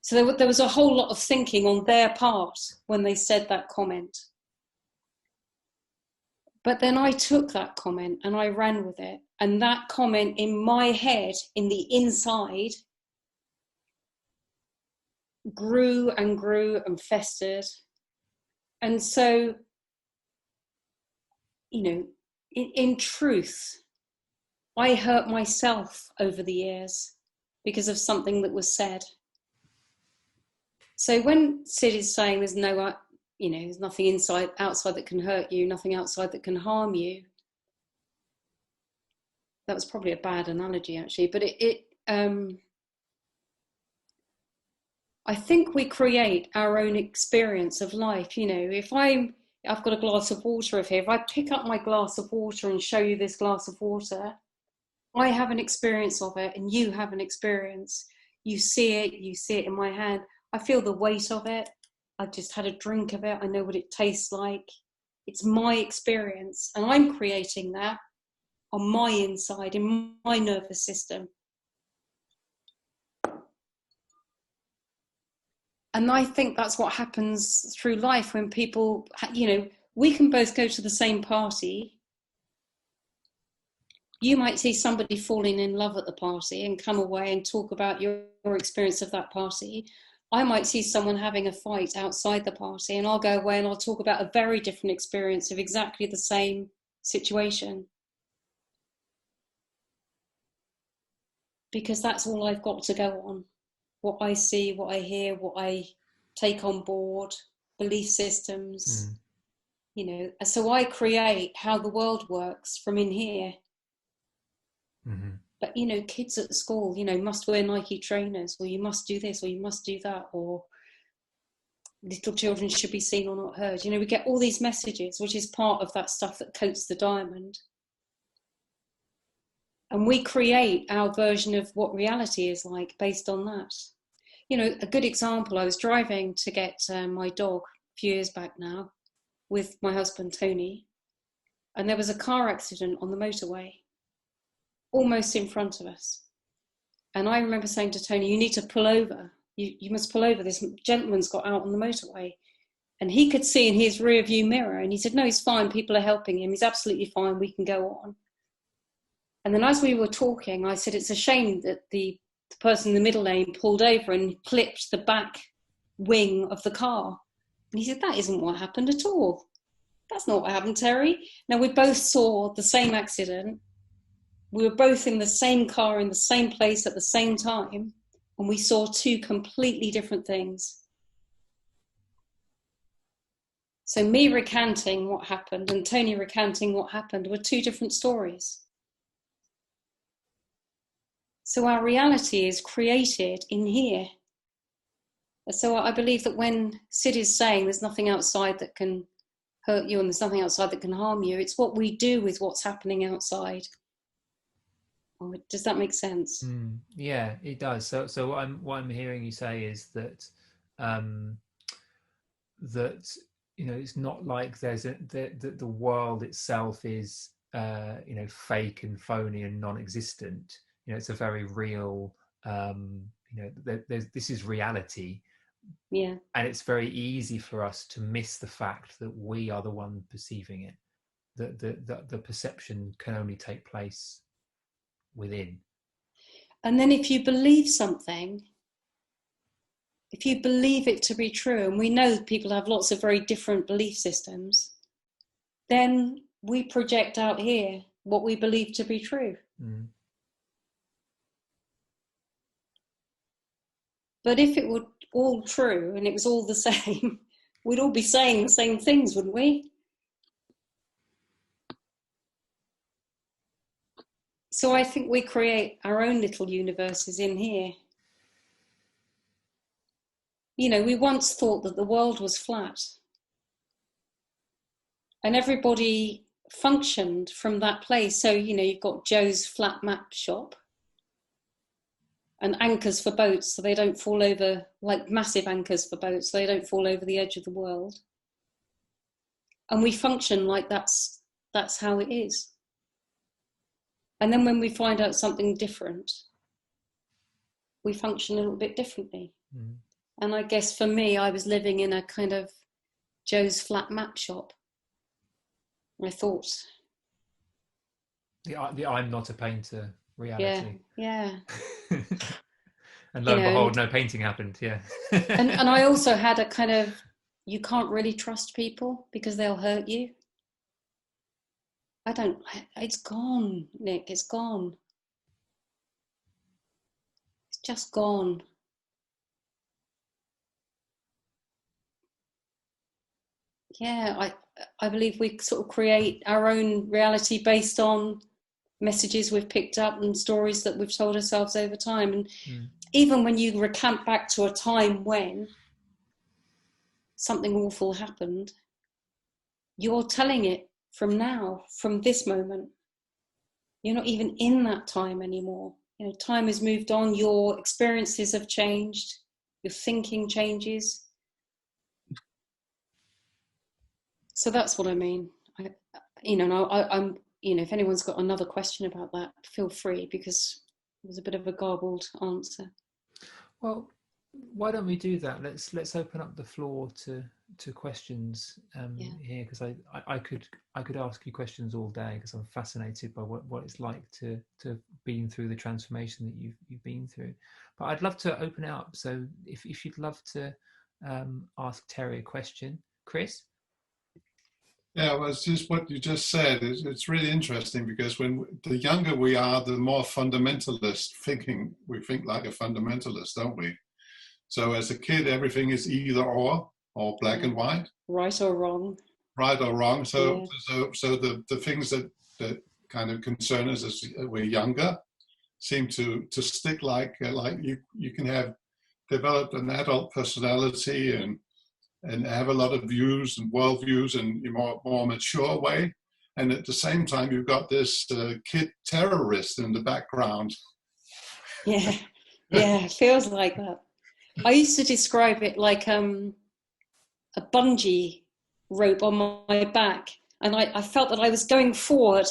So there was a whole lot of thinking on their part when they said that comment. But then I took that comment and I ran with it. And that comment in my head, in the inside, grew and grew and festered. And so, you know, in truth, I hurt myself over the years because of something that was said. So when Sid is saying there's no, you know, there's nothing outside that can hurt you, nothing outside that can harm you. That was probably a bad analogy, actually, but I think we create our own experience of life. You know, if I've got a glass of water here, if I pick up my glass of water and show you this glass of water, I have an experience of it and you have an experience. You see it in my hand. I feel the weight of it. I've just had a drink of it. I know what it tastes like. It's my experience, and I'm creating that on my inside, in my nervous system. And I think that's what happens through life when people, you know, we can both go to the same party. You might see somebody falling in love at the party and come away and talk about your experience of that party. I might see someone having a fight outside the party, and I'll go away and I'll talk about a very different experience of exactly the same situation. Because that's all I've got to go on. What I see, what I hear, what I take on board, belief systems, you know. So I create how the world works from in here. But, you know, kids at school, you know, must wear Nike trainers, or you must do this, or you must do that, or little children should be seen or not heard. You know, we get all these messages, which is part of that stuff that coats the diamond. And we create our version of what reality is like based on that. You know, a good example, I was driving to get my dog a few years back now with my husband, Tony, and there was a car accident on the motorway, almost in front of us. And I remember saying to Tony, you need to pull over. You must pull over. This gentleman's got out on the motorway. And he could see in his rear view mirror, and he said, no, he's fine. People are helping him. He's absolutely fine. We can go on. And then as we were talking, I said, it's a shame that the person in the middle lane pulled over and clipped the back wing of the car. And he said, that isn't what happened at all. That's not what happened, Terry. Now, we both saw the same accident. We were both in the same car in the same place at the same time, and we saw two completely different things. So me recanting what happened and Tony recanting what happened were two different stories. So our reality is created in here. So I believe that when Sid is saying there's nothing outside that can hurt you and there's nothing outside that can harm you, it's what we do with what's happening outside. Oh, does that make sense? Yeah, it does. So what I'm hearing you say is that that, you know, it's not like there's the world itself is you know, fake and phony and non-existent. You know, it's a very real, you know, this is reality. Yeah. And it's very easy for us to miss the fact that we are the one perceiving it. The perception can only take place within. And then if you believe something, if you believe it to be true, and we know people have lots of very different belief systems, then we project out here what we believe to be true. But if it were all true and it was all the same, we'd all be saying the same things, wouldn't we? So I think we create our own little universes in here. You know, we once thought that the world was flat. And everybody functioned from that place. So, you know, you've got Joe's flat map shop and anchors for boats so they don't fall over, like massive anchors for boats so they don't fall over the edge of the world. And we function like that's how it is. And then when we find out something different, we function a little bit differently. And I guess for me, I was living in a kind of Joe's flat map shop. I thought. The I'm not a painter reality. Yeah. And lo and behold, no painting happened. Yeah. and I also had a kind of, you can't really trust people because they'll hurt you. It's gone, Nick, it's gone. It's just gone. Yeah, I believe we sort of create our own reality based on messages we've picked up and stories that we've told ourselves over time. And even when you recant back to a time when something awful happened, you're telling it from now, from this moment. You're not even in that time anymore. You know, time has moved on, your experiences have changed, your thinking changes. So that's what I mean. I'm, you know, if anyone's got another question about that, feel free, because it was a bit of a garbled answer. Well, why don't we do that? Let's open up the floor to to questions Yeah. here, because I could ask you questions all day, because I'm fascinated by what it's like to been through the transformation that you've been through. But I'd love to open it up. So if you'd love to ask Terri a question, Chris. Yeah, well, it's just what you just said. It's really interesting, because when the younger we are, the more fundamentalist thinking. We think like a fundamentalist, don't we? So as a kid, everything is either or black and white. Right or wrong. Right or wrong. So Yeah. so the things that kind of concern us as we're younger seem to stick, like you can have developed an adult personality and have a lot of views and worldviews in a more mature way. And at the same time, you've got this kid terrorist in the background. Yeah, yeah, it feels like that. I used to describe it like a bungee rope on my back. And I felt that I was going forward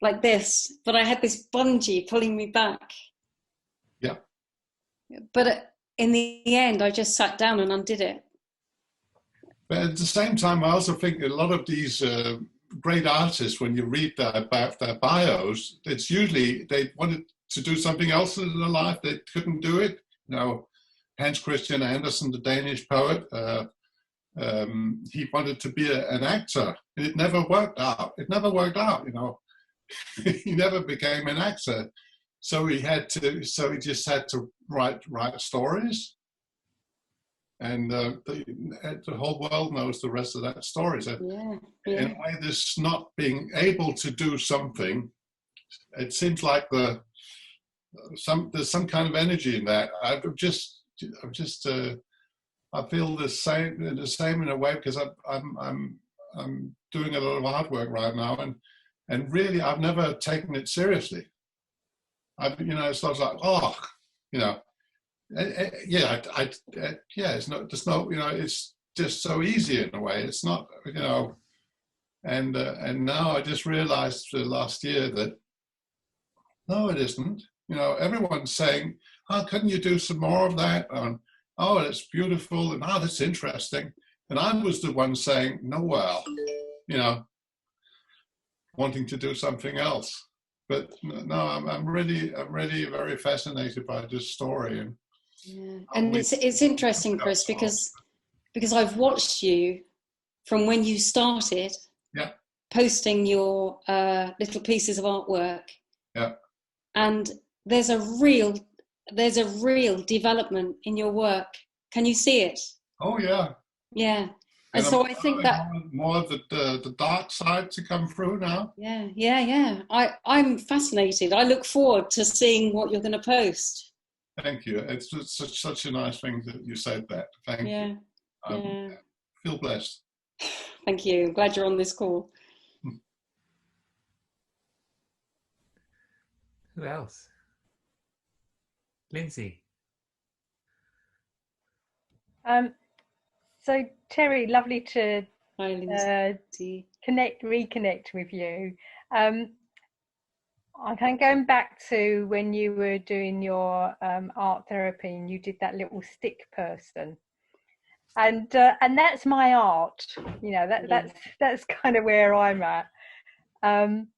like this, but I had this bungee pulling me back. Yeah. But in the end, I just sat down and undid it. But at the same time, I also think a lot of these great artists, when you read about their bios, it's usually they wanted to do something else in their life. They couldn't do it. You know, Hans Christian Andersen, the Danish poet, he wanted to be an actor. And it never worked out. It never worked out, you know. He never became an actor. So he just had to write stories. And the whole world knows the rest of that story. So in a way, this not being able to do something, it seems like there's some kind of energy in that. I feel the same in a way, because I'm doing a lot of artwork right now, and really I've never taken it seriously. It's sort of like, oh, you know. It's not, there's no, you know, it's just so easy in a way. It's not, you know, and now I just realized last year that no, it isn't. You know, everyone's saying, "Oh, couldn't you do some more of that?" And, "Oh, it's beautiful," and, "Oh, that's interesting." And I was the one saying, "No, well, you know, wanting to do something else." But no, I'm really very fascinated by this story. And it's interesting, Chris, because I've watched you from when you started posting your little pieces of artwork, and there's a real development in your work. Can you see it? Oh yeah. And so I think that more of the dark side to come through now. I'm fascinated. I look forward to seeing what you're going to post. Thank you. It's such a nice thing that you said that. Thank you. I feel blessed. Thank you. I'm glad you're on this call. Who else? Lindsay. So Terri, lovely to reconnect with you. I'm kind of going back to when you were doing your art therapy, and you did that little stick person, and that's my art. You know, that's kind of where I'm at. And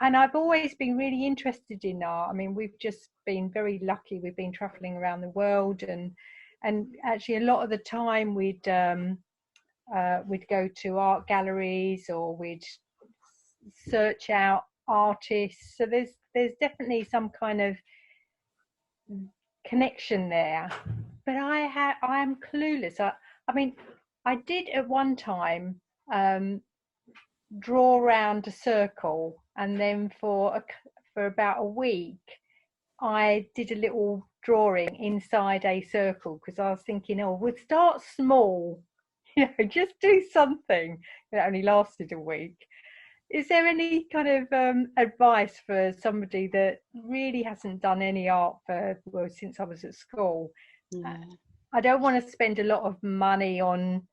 I've always been really interested in art. I mean, we've just been very lucky. We've been traveling around the world, and actually a lot of the time we'd go to art galleries, or we'd search out artists. So there's definitely some kind of connection there, but I'm clueless. I mean, I did at one time draw around a circle, and then for about a week I did a little drawing inside a circle, because I was thinking, oh, we'll start small, you know, just do something. It only lasted a week. Is there any kind of advice for somebody that really hasn't done any art since I was at school? I don't want to spend a lot of money on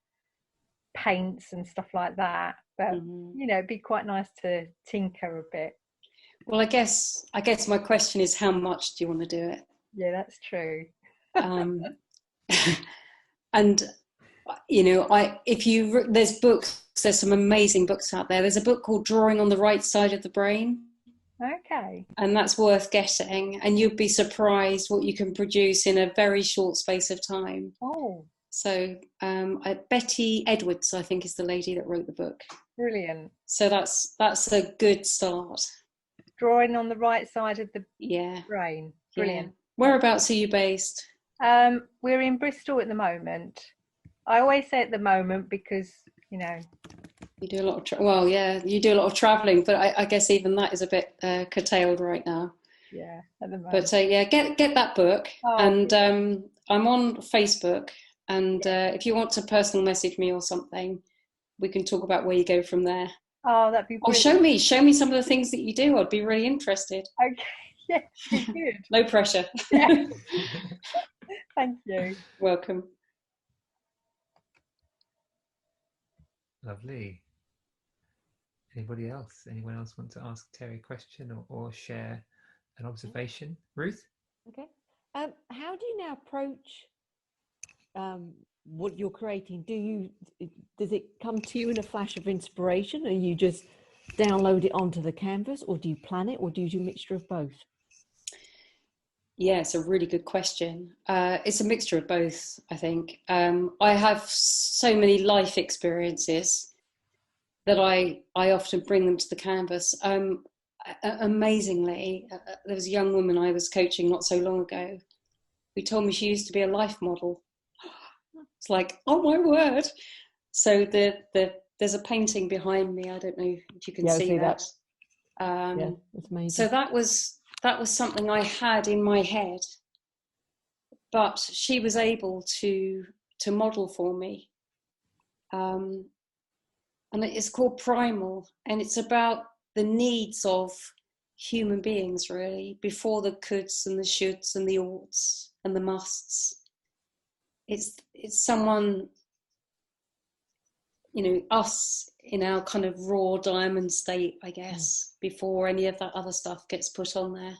paints and stuff like that, but you know, it'd be quite nice to tinker a bit. Well, I guess my question is, how much do you want to do it? Yeah, that's true. And you know, there's some amazing books out there. There's a book called Drawing on the Right Side of the Brain. Okay. And that's worth getting, and you'd be surprised what you can produce in a very short space of time. Oh. So Betty Edwards, I think, is the lady that wrote the book. Brilliant. So that's a good start. Drawing on the right side of the brain. Brilliant. Yeah. Whereabouts are you based? We're in Bristol at the moment. I always say at the moment because, you know, you do a lot of you do a lot of travelling, but I guess even that is a bit curtailed right now. Yeah, at the moment. But get that book, and I'm on Facebook, and if you want to personal message me or something, we can talk about where you go from there. Oh, that'd be brilliant. Or show me some of the things that you do. I'd be really interested. Okay, yeah, good. No pressure. Yeah. Thank you. Welcome. Lovely. Anyone else want to ask Terri a question or share an observation? Ruth? Okay. How do you now approach what you're creating? Does it come to you in a flash of inspiration, and you just download it onto the canvas, or do you plan it, or do you do a mixture of both? Yeah, it's a really good question. It's a mixture of both, I think. I have so many life experiences that I often bring them to the canvas. Amazingly, there was a young woman I was coaching not so long ago who told me she used to be a life model. It's like, oh my word. So there's a painting behind me. I don't know if you can see that. Yeah, it's amazing. So that was something I had in my head, but she was able to model for me. And it's called Primal, and it's about the needs of human beings, really, before the coulds and the shoulds and the oughts and the musts. It's someone, you know, us in our kind of raw diamond state, I guess, before any of that other stuff gets put on there.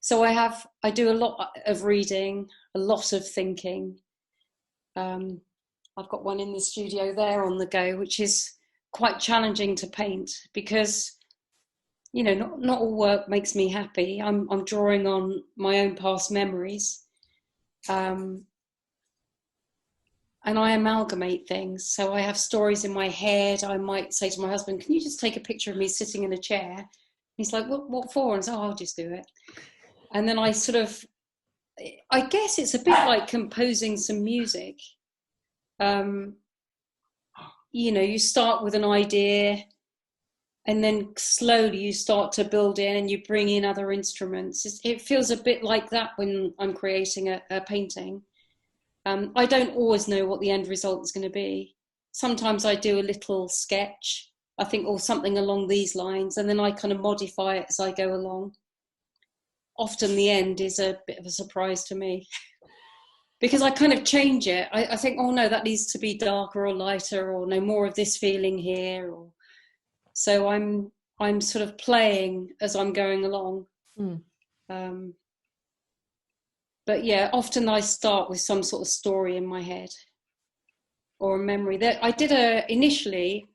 So I do a lot of reading, a lot of thinking. I've got one in the studio there on the go, which is quite challenging to paint because, you know, not all work makes me happy. I'm drawing on my own past memories. And I amalgamate things. So I have stories in my head. I might say to my husband, can you just take a picture of me sitting in a chair? He's like, what for? And I say, I'll just do it. And then I guess it's a bit like composing some music. You know, you start with an idea and then slowly you start to build in and you bring in other instruments. It feels a bit like that when I'm creating a painting. I don't always know what the end result is going to be. Sometimes I do a little sketch, I think, or something along these lines, and then I kind of modify it as I go along. Often the end is a bit of a surprise to me because I kind of change it. I think, oh no, that needs to be darker or lighter, or no, more of this feeling here. So I'm sort of playing as I'm going along. But yeah, often I start with some sort of story in my head or a memory. That I initially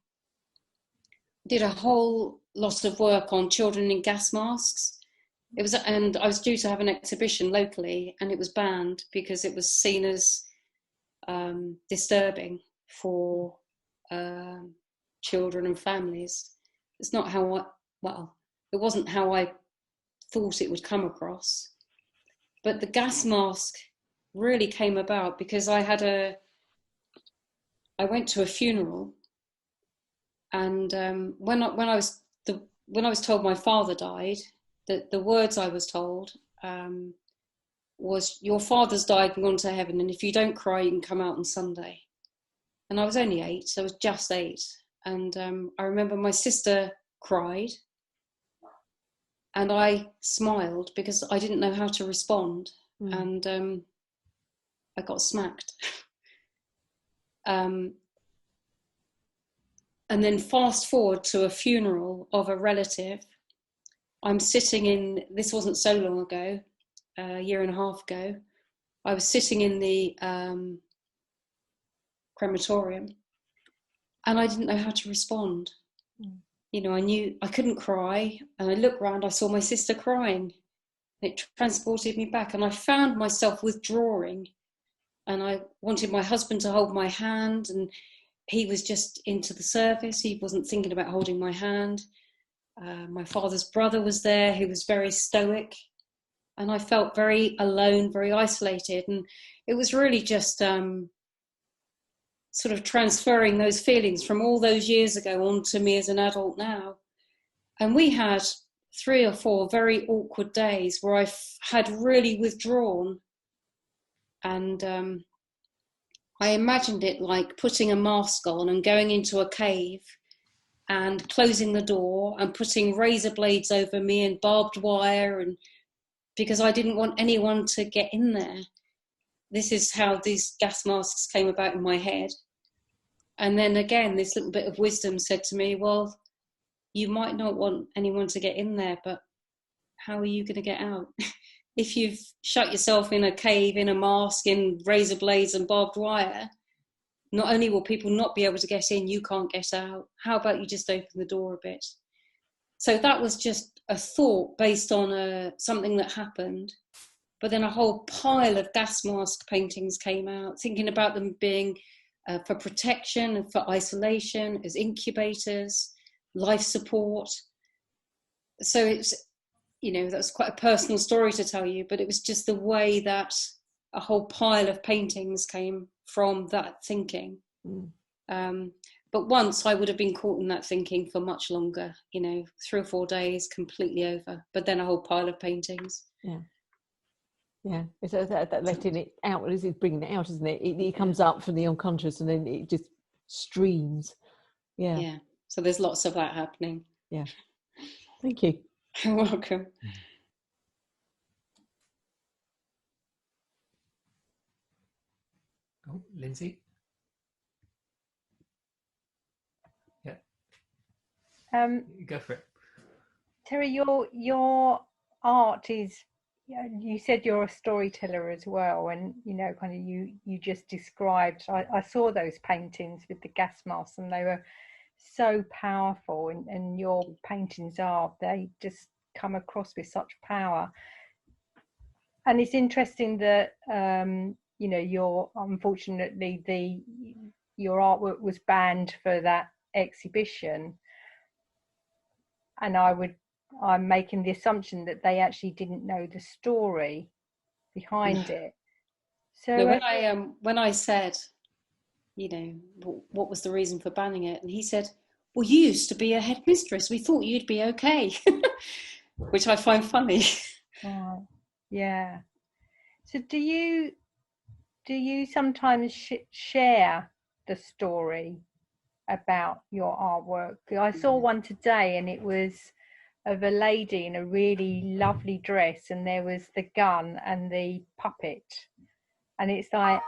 did a whole lot of work on children in gas masks. And I was due to have an exhibition locally, and it was banned because it was seen as disturbing for children and families. It's not how it wasn't how I thought it would come across. But the gas mask really came about because I went to a funeral, and when I was told my father died, the words I was told was, your father's died and gone to heaven, and if you don't cry, you can come out on Sunday. And I was only 8, so I was just 8. And I remember my sister cried, and I smiled because I didn't know how to respond. And I got smacked. And then fast forward to a funeral of a relative. I'm sitting this wasn't so long ago, a year and a half ago. I was sitting in the crematorium, and I didn't know how to respond. You know, I knew I couldn't cry, and I looked around, I saw my sister crying. It transported me back, and I found myself withdrawing, and I wanted my husband to hold my hand, and he was just into the service. He wasn't thinking about holding my hand. My father's brother was there, who was very stoic, and I felt very alone, very isolated, and it was really just sort of transferring those feelings from all those years ago onto me as an adult now. And we had 3 or 4 very awkward days where I had really withdrawn, and I imagined it like putting a mask on and going into a cave and closing the door and putting razor blades over me and barbed wire, and because I didn't want anyone to get in there. This is how these gas masks came about in my head. And then again, this little bit of wisdom said to me, well, you might not want anyone to get in there, but how are you going to get out? If you've shut yourself in a cave, in a mask, in razor blades and barbed wire, not only will people not be able to get in, you can't get out. How about you just open the door a bit? So that was just a thought based on something that happened. But then a whole pile of gas mask paintings came out, thinking about them being for protection and for isolation, as incubators, life support. So it's, you know, that's quite a personal story to tell you, but it was just the way that a whole pile of paintings came from that thinking. But once I would have been caught in that thinking for much longer, you know, 3 or 4 days, completely over, but then a whole pile of paintings. Yeah, it's that letting it out, is it bringing it out, isn't it? It comes up from the unconscious and then it just streams. Yeah. So there's lots of that happening. Yeah. Thank you. You're welcome. Oh, Lindsay. Yeah. Go for it. Terri, your art is, you said you're a storyteller as well, and you know, kind of you just described, I saw those paintings with the gas masks and they were so powerful, and your paintings they just come across with such power. And it's interesting that you know, unfortunately your artwork was banned for that exhibition, and I'm making the assumption that they actually didn't know the story behind it. So no, when I said, you know, what was the reason for banning it, and he said, well, you used to be a headmistress, we thought you'd be okay. Which I find funny. Yeah. So do you sometimes share the story about your artwork? I saw one today, and it was of a lady in a really lovely dress, and there was the gun and the puppet, and it's like,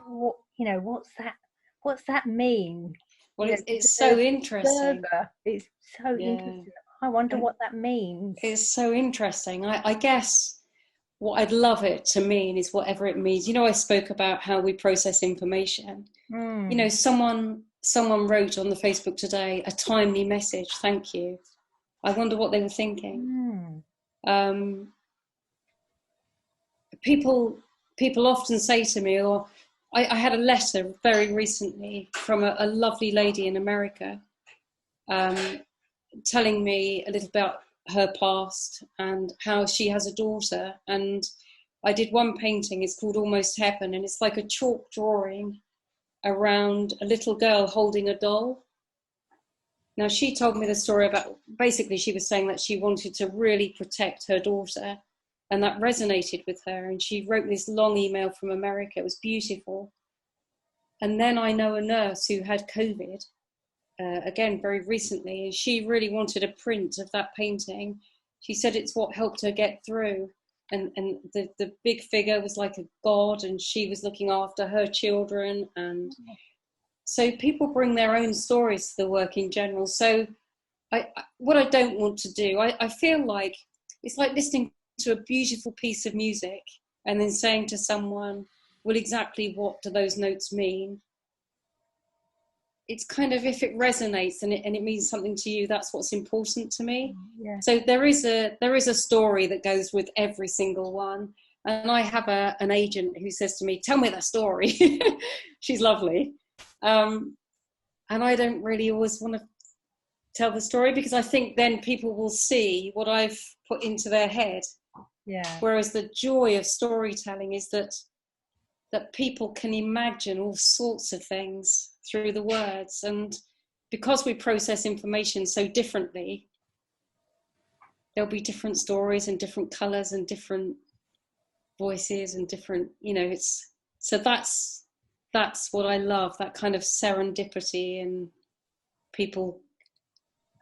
what, you know, what's that mean? Well, it's so interesting. It's so interesting. I wonder what that means. It's so interesting. I guess what I'd love it to mean is whatever it means. You know, I spoke about how we process information. You know, someone wrote on the Facebook today, a timely message, thank you. I wonder what they were thinking. People often say to me, or I had a letter very recently from a lovely lady in America, telling me a little about her past and how she has a daughter. And I did one painting, it's called Almost Heaven, and it's like a chalk drawing around a little girl holding a doll. Now, she told me the story about, basically she was saying that she wanted to really protect her daughter, and that resonated with her, and she wrote this long email from America. It was beautiful. And then I know a nurse who had COVID, again, very recently, and she really wanted a print of that painting. She said it's what helped her get through. And the big figure was like a god, and she was looking after her children. And so people bring their own stories to the work in general. So what I don't want to do, I feel like it's like listening to a beautiful piece of music and then saying to someone, well, exactly what do those notes mean? it's kind of, if it resonates and it means something to you, that's what's important to me. Yeah. So there is a story that goes with every single one. And I have an agent who says to me, tell me the story. She's lovely. And I don't really always want to tell the story, because I think then people will see what I've put into their head. Yeah. Whereas the joy of storytelling is that people can imagine all sorts of things through the words. And because we process information so differently, there'll be different stories and different colours and different voices and different, so that's what I love, that kind of serendipity and people.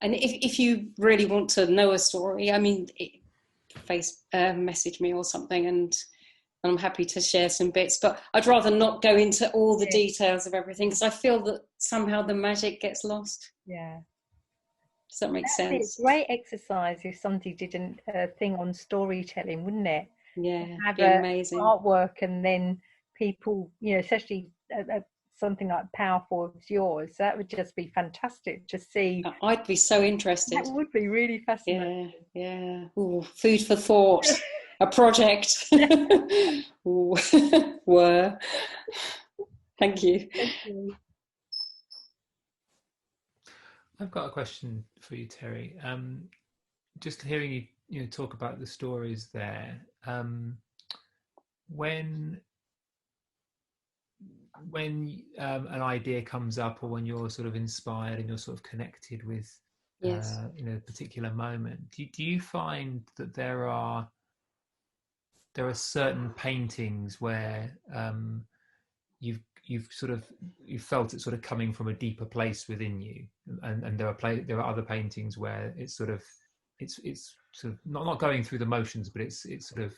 And if you really want to know a story, I mean, message me or something, and I'm happy to share some bits, but I'd rather not go into all the details of everything, because I feel that somehow the magic gets lost. Yeah. Does that make sense? It's a great exercise if somebody did a thing on storytelling, wouldn't it? Yeah, have amazing artwork, and then people, especially something like powerful as yours, that would just be fantastic to see. I'd be so interested. That would be really fascinating. Yeah. Ooh, food for thought. A project. Ooh. Were. Thank you. Thank you. I've got a question for you, Terri. Just hearing you talk about the stories there. When an idea comes up, or when you're sort of inspired and you're sort of connected with a particular moment, do you find that there are certain paintings where you've felt it sort of coming from a deeper place within you, and there are other paintings where it's sort of not going through the motions, but it's sort of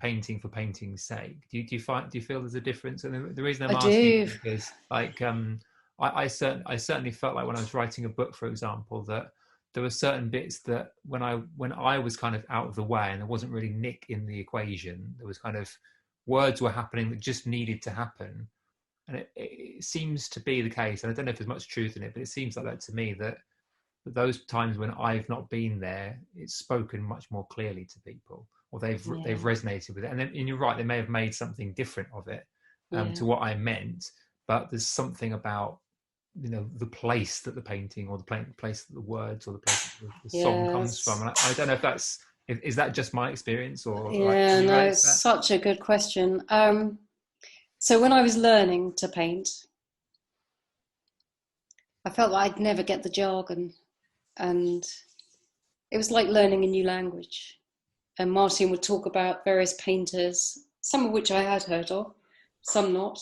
painting for painting's sake. Do you feel there's a difference? And the reason I'm asking is because, like, I certainly felt like when I was writing a book, for example, that there were certain bits that when I was kind of out of the way and there wasn't really Nick in the equation, there was kind of words were happening that just needed to happen. And it seems to be the case, and I don't know if there's much truth in it, but it seems like that to me, that those times when I've not been there, it's spoken much more clearly to people, or they've resonated with it. And you're right, they may have made something different of it to what I meant, but there's something about the place that the painting, or the place that the words, or the place that the song comes from. And I don't know if is that just my experience, or it's such a good question. So when I was learning to paint, I felt like I'd never get the jargon, and it was like learning a new language. And Martin would talk about various painters, some of which I had heard of, some not.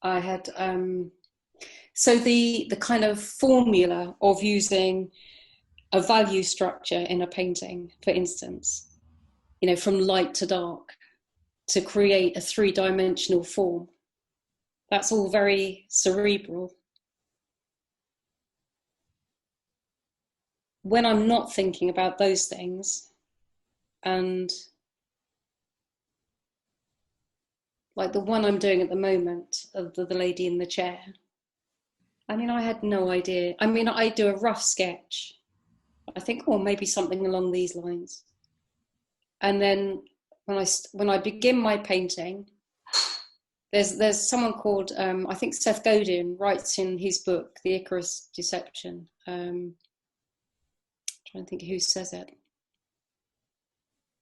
I had so the kind of formula of using a value structure in a painting, for instance, from light to dark, to create a 3-dimensional form. That's all very cerebral. When I'm not thinking about those things, and like the one I'm doing at the moment of the lady in the chair, I mean, I had no idea. I mean, I do a rough sketch. I think, maybe something along these lines. And then when I begin my painting, there's someone called, I think Seth Godin writes in his book, The Icarus Deception. Trying to think who says it.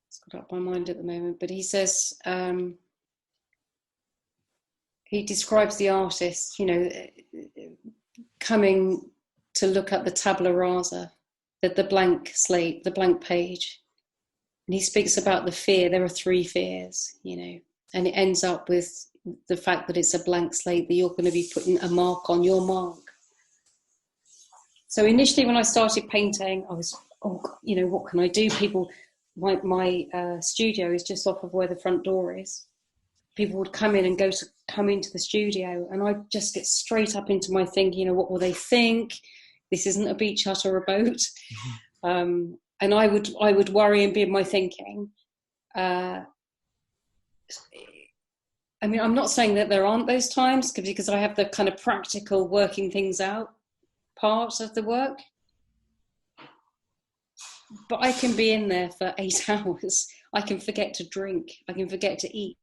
It's got up my mind at the moment, but he says, he describes the artist, coming to look at the tabula rasa, the blank slate, the blank page. And he speaks about the fear. There are 3 fears, and it ends up with the fact that it's a blank slate, that you're going to be putting a mark on your mark. So initially when I started painting, I was, what can I do? People, my studio is just off of where the front door is. People would come in and come into the studio, and I'd just get straight up into my thinking, what will they think? This isn't a beach hut or a boat. And I would worry and be in my thinking. I mean, I'm not saying that there aren't those times, because I have the kind of practical working things out part of the work. But I can be in there for 8 hours. I can forget to drink. I can forget to eat.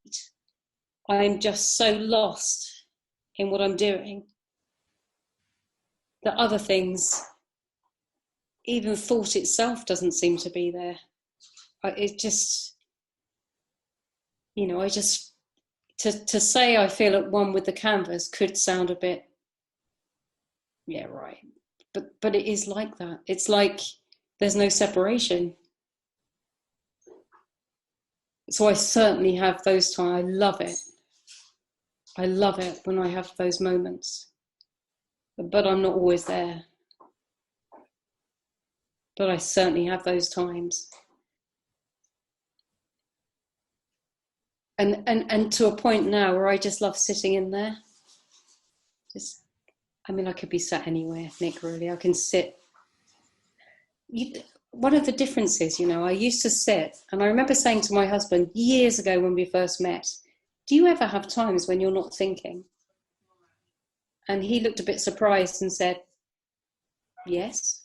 I'm just so lost in what I'm doing that other things, even thought itself doesn't seem to be there. It just, I just, to say I feel at one with the canvas could sound a bit, yeah, right. But it is like that. It's like there's no separation. So I certainly have those times. I love it. I love it when I have those moments. But I'm not always there. But I certainly have those times. And to a point now where I just love sitting in there. I could be sat anywhere, Nick, really. I can sit. One of the differences, I used to sit, and I remember saying to my husband years ago when we first met, do you ever have times when you're not thinking? And he looked a bit surprised and said, yes.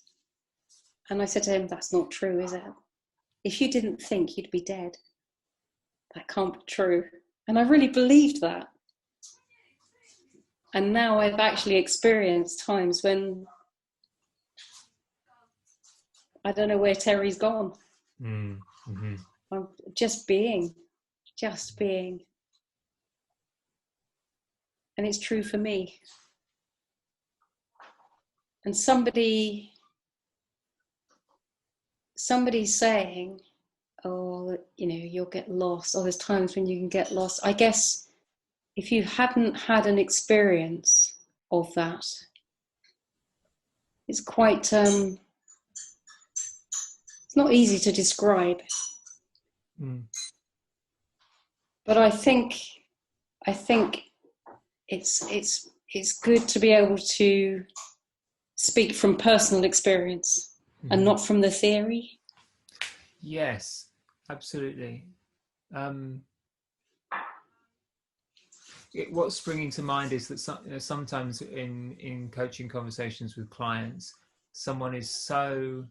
And I said to him, that's not true, is it? If you didn't think, you'd be dead. That can't be true. And I really believed that. And now I've actually experienced times when I don't know where Terri's gone. Mm-hmm. I'm just being. And it's true for me. And somebody's saying, oh, you'll get lost. Oh, there's times when you can get lost. I guess if you hadn't had an experience of that, it's quite, it's not easy to describe. But I think it's good to be able to speak from personal experience and not from the theory. Yes, absolutely. What's springing to mind is that sometimes in coaching conversations with clients, someone is so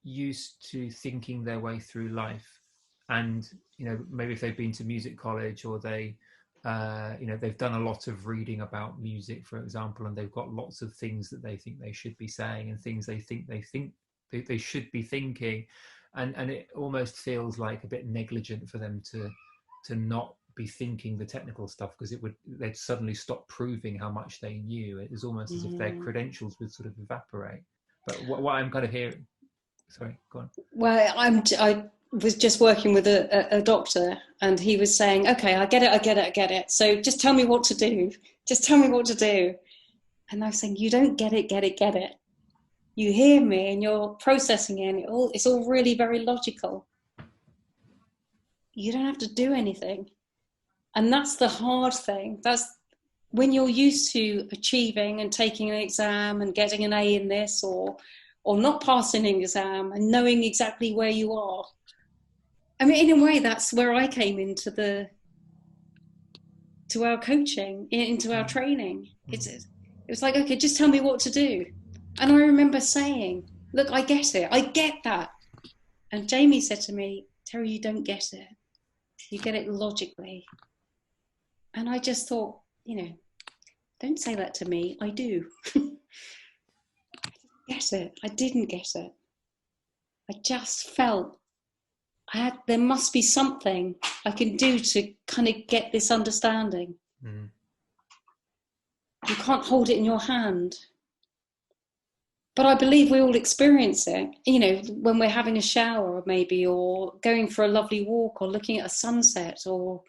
used to thinking their way through life, and maybe if they've been to music college, or they've done a lot of reading about music, for example, and they've got lots of things that they think they should be saying and things they think they should be thinking, and it almost feels like a bit negligent for them to not be thinking the technical stuff, because they'd suddenly stop proving how much they knew. It was almost as if their credentials would sort of evaporate. But what I'm kind of hearing, sorry, go on. Well, I was just working with a doctor, and he was saying, okay, I get it. So just tell me what to do. And I was saying, you don't get it. You hear me and you're processing it, and it's all really very logical. You don't have to do anything. And that's the hard thing. That's when you're used to achieving and taking an exam and getting an A in this, or not passing an exam and knowing exactly where you are. I mean, in a way, that's where I came into our coaching, into our training. It was like, okay, just tell me what to do. And I remember saying, look, I get it. I get that. And Jamie said to me, Terri, you don't get it. You get it logically. And I just thought, don't say that to me. I do. I didn't get it. I just felt there must be something I can do to kind of get this understanding. You can't hold it in your hand. But I believe we all experience it, when we're having a shower maybe, or going for a lovely walk, or looking at a sunset, or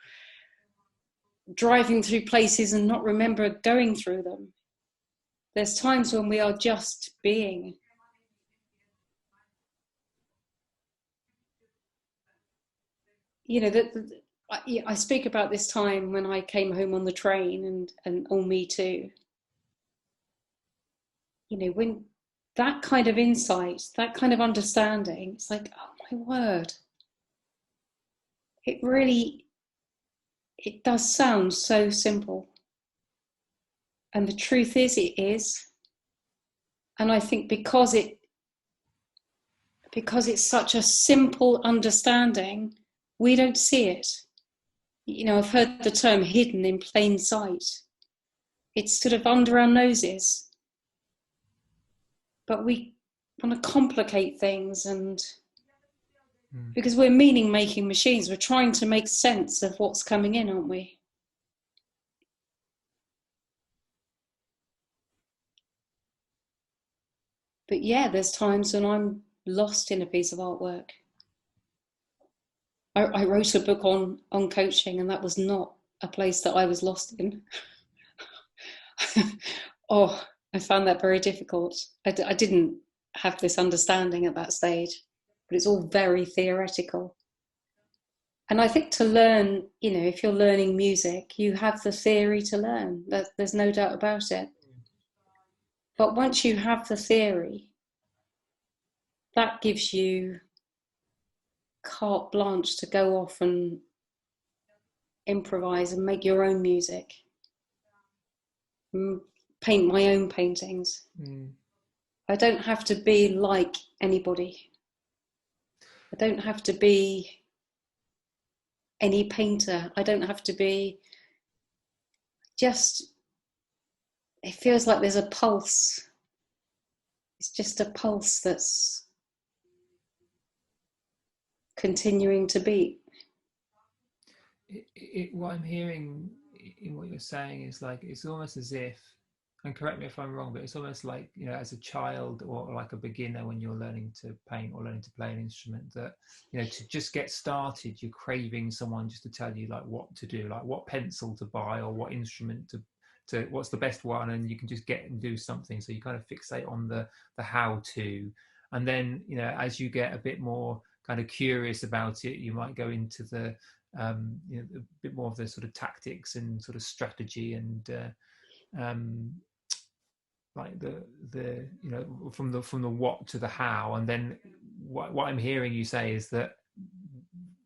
driving through places and not remember going through them. There's times when we are just being. I speak about this time when I came home on the train, and on Me Too. When that kind of insight, that kind of understanding, it's like, oh my word. It really it does sound so simple. And the truth is, it is. And I think because it's such a simple understanding, we don't see it. You know, I've heard the term hidden in plain sight. It's sort of under our noses. But we want to complicate things, and because we're meaning-making machines, we're trying to make sense of what's coming in, aren't we? But yeah, there's times when I'm lost in a piece of artwork. I wrote a book on coaching, and that was not a place that I was lost in. Oh, I found that very difficult. I didn't have this understanding at that stage, but it's all very theoretical. And I think to learn, you know, if you're learning music, you have the theory to learn. There's no doubt about it. But once you have the theory, that gives you carte blanche to go off and improvise and make your own music, paint my own paintings. I don't have to be like anybody. I don't have to be any painter. I don't have to be just, it feels like there's a pulse. It's just a pulse that's continuing to beat. What I'm hearing in what you're saying is like, it's almost as if, and correct me if I'm wrong, but it's almost like, you know, as a child or like a beginner when you're learning to paint or learning to play an instrument, that, you know, to just get started, you're craving someone just to tell you like what to do, like what pencil to buy or what instrument to what's the best one, and you can just get and do something. So you kind of fixate on the how to, and then, you know, as you get a bit more kind of curious about it, you might go into the you know, a bit more of the sort of tactics and sort of strategy and like the you know, from the what to the how. And then what I'm hearing you say is that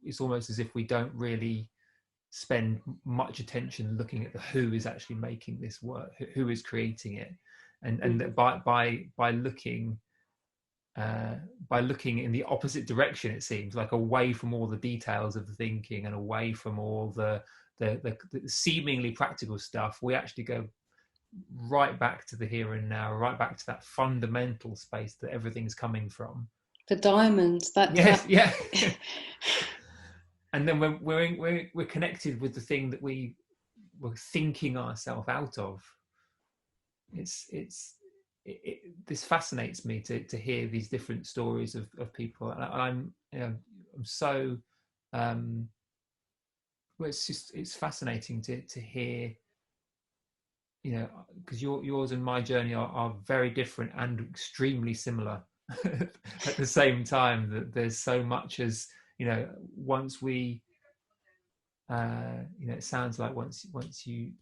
it's almost as if we don't really spend much attention looking at the who is actually making this work, who is creating it, and that by looking in the opposite direction, it seems like away from all the details of the thinking and away from all the seemingly practical stuff, we actually go right back to the here and now, right back to that fundamental space that everything's coming from. The diamond. Yeah. And then when we're connected with the thing that we were thinking ourselves out of, this fascinates me to hear these different stories of people, and I'm so well, it's fascinating to hear, you know, because yours and my journey are very different and extremely similar at the same time. That there's so much, as you know, once we you know, it sounds like once you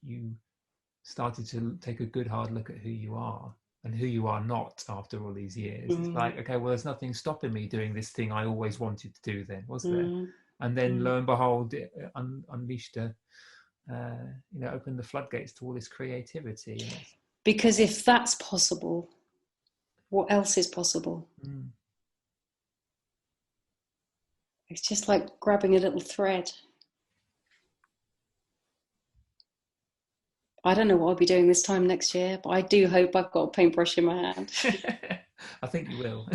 started to take a good hard look at who you are and who you are not after all these years, it's like, okay, well, there's nothing stopping me doing this thing I always wanted to do then, was there? And then lo and behold, it unleashed a you know, opened the floodgates to all this creativity. Because if that's possible, what else is possible? It's just like grabbing a little thread. I don't know what I'll be doing this time next year, but I do hope I've got a paintbrush in my hand. I think you will.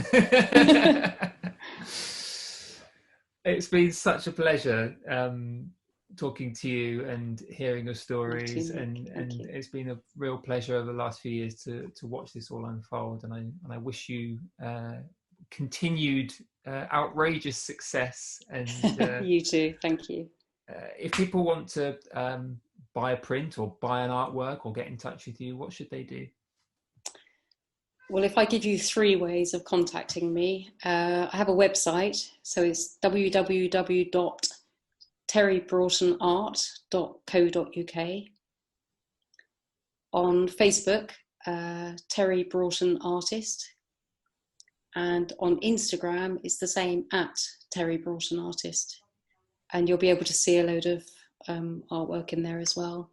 It's been such a pleasure talking to you and hearing your stories, and it's been a real pleasure over the last few years to watch this all unfold, and I wish you continued outrageous success. And you too, thank you. If people want to buy a print or buy an artwork or get in touch with you, what should they do? Well, if I give you 3 ways of contacting me, I have a website, so it's www.terribroughtonart.co.uk. On Facebook, Terri Broughton Artist, and on Instagram it's the same, at Terri Broughton Artist, and you'll be able to see a load of artwork in there as well.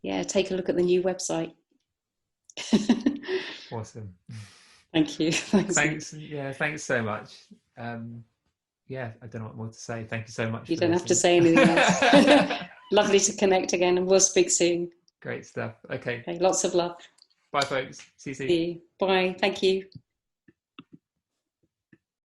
Yeah, take a look at the new website. Awesome. Thank you. Thanks. Yeah, thanks so much. Yeah, I don't know what more to say. Thank you so much. You don't have to say anything else. Lovely to connect again, and we'll speak soon. Great stuff. Okay. Lots of love. Bye, folks. See you soon. See you. Bye. Thank you.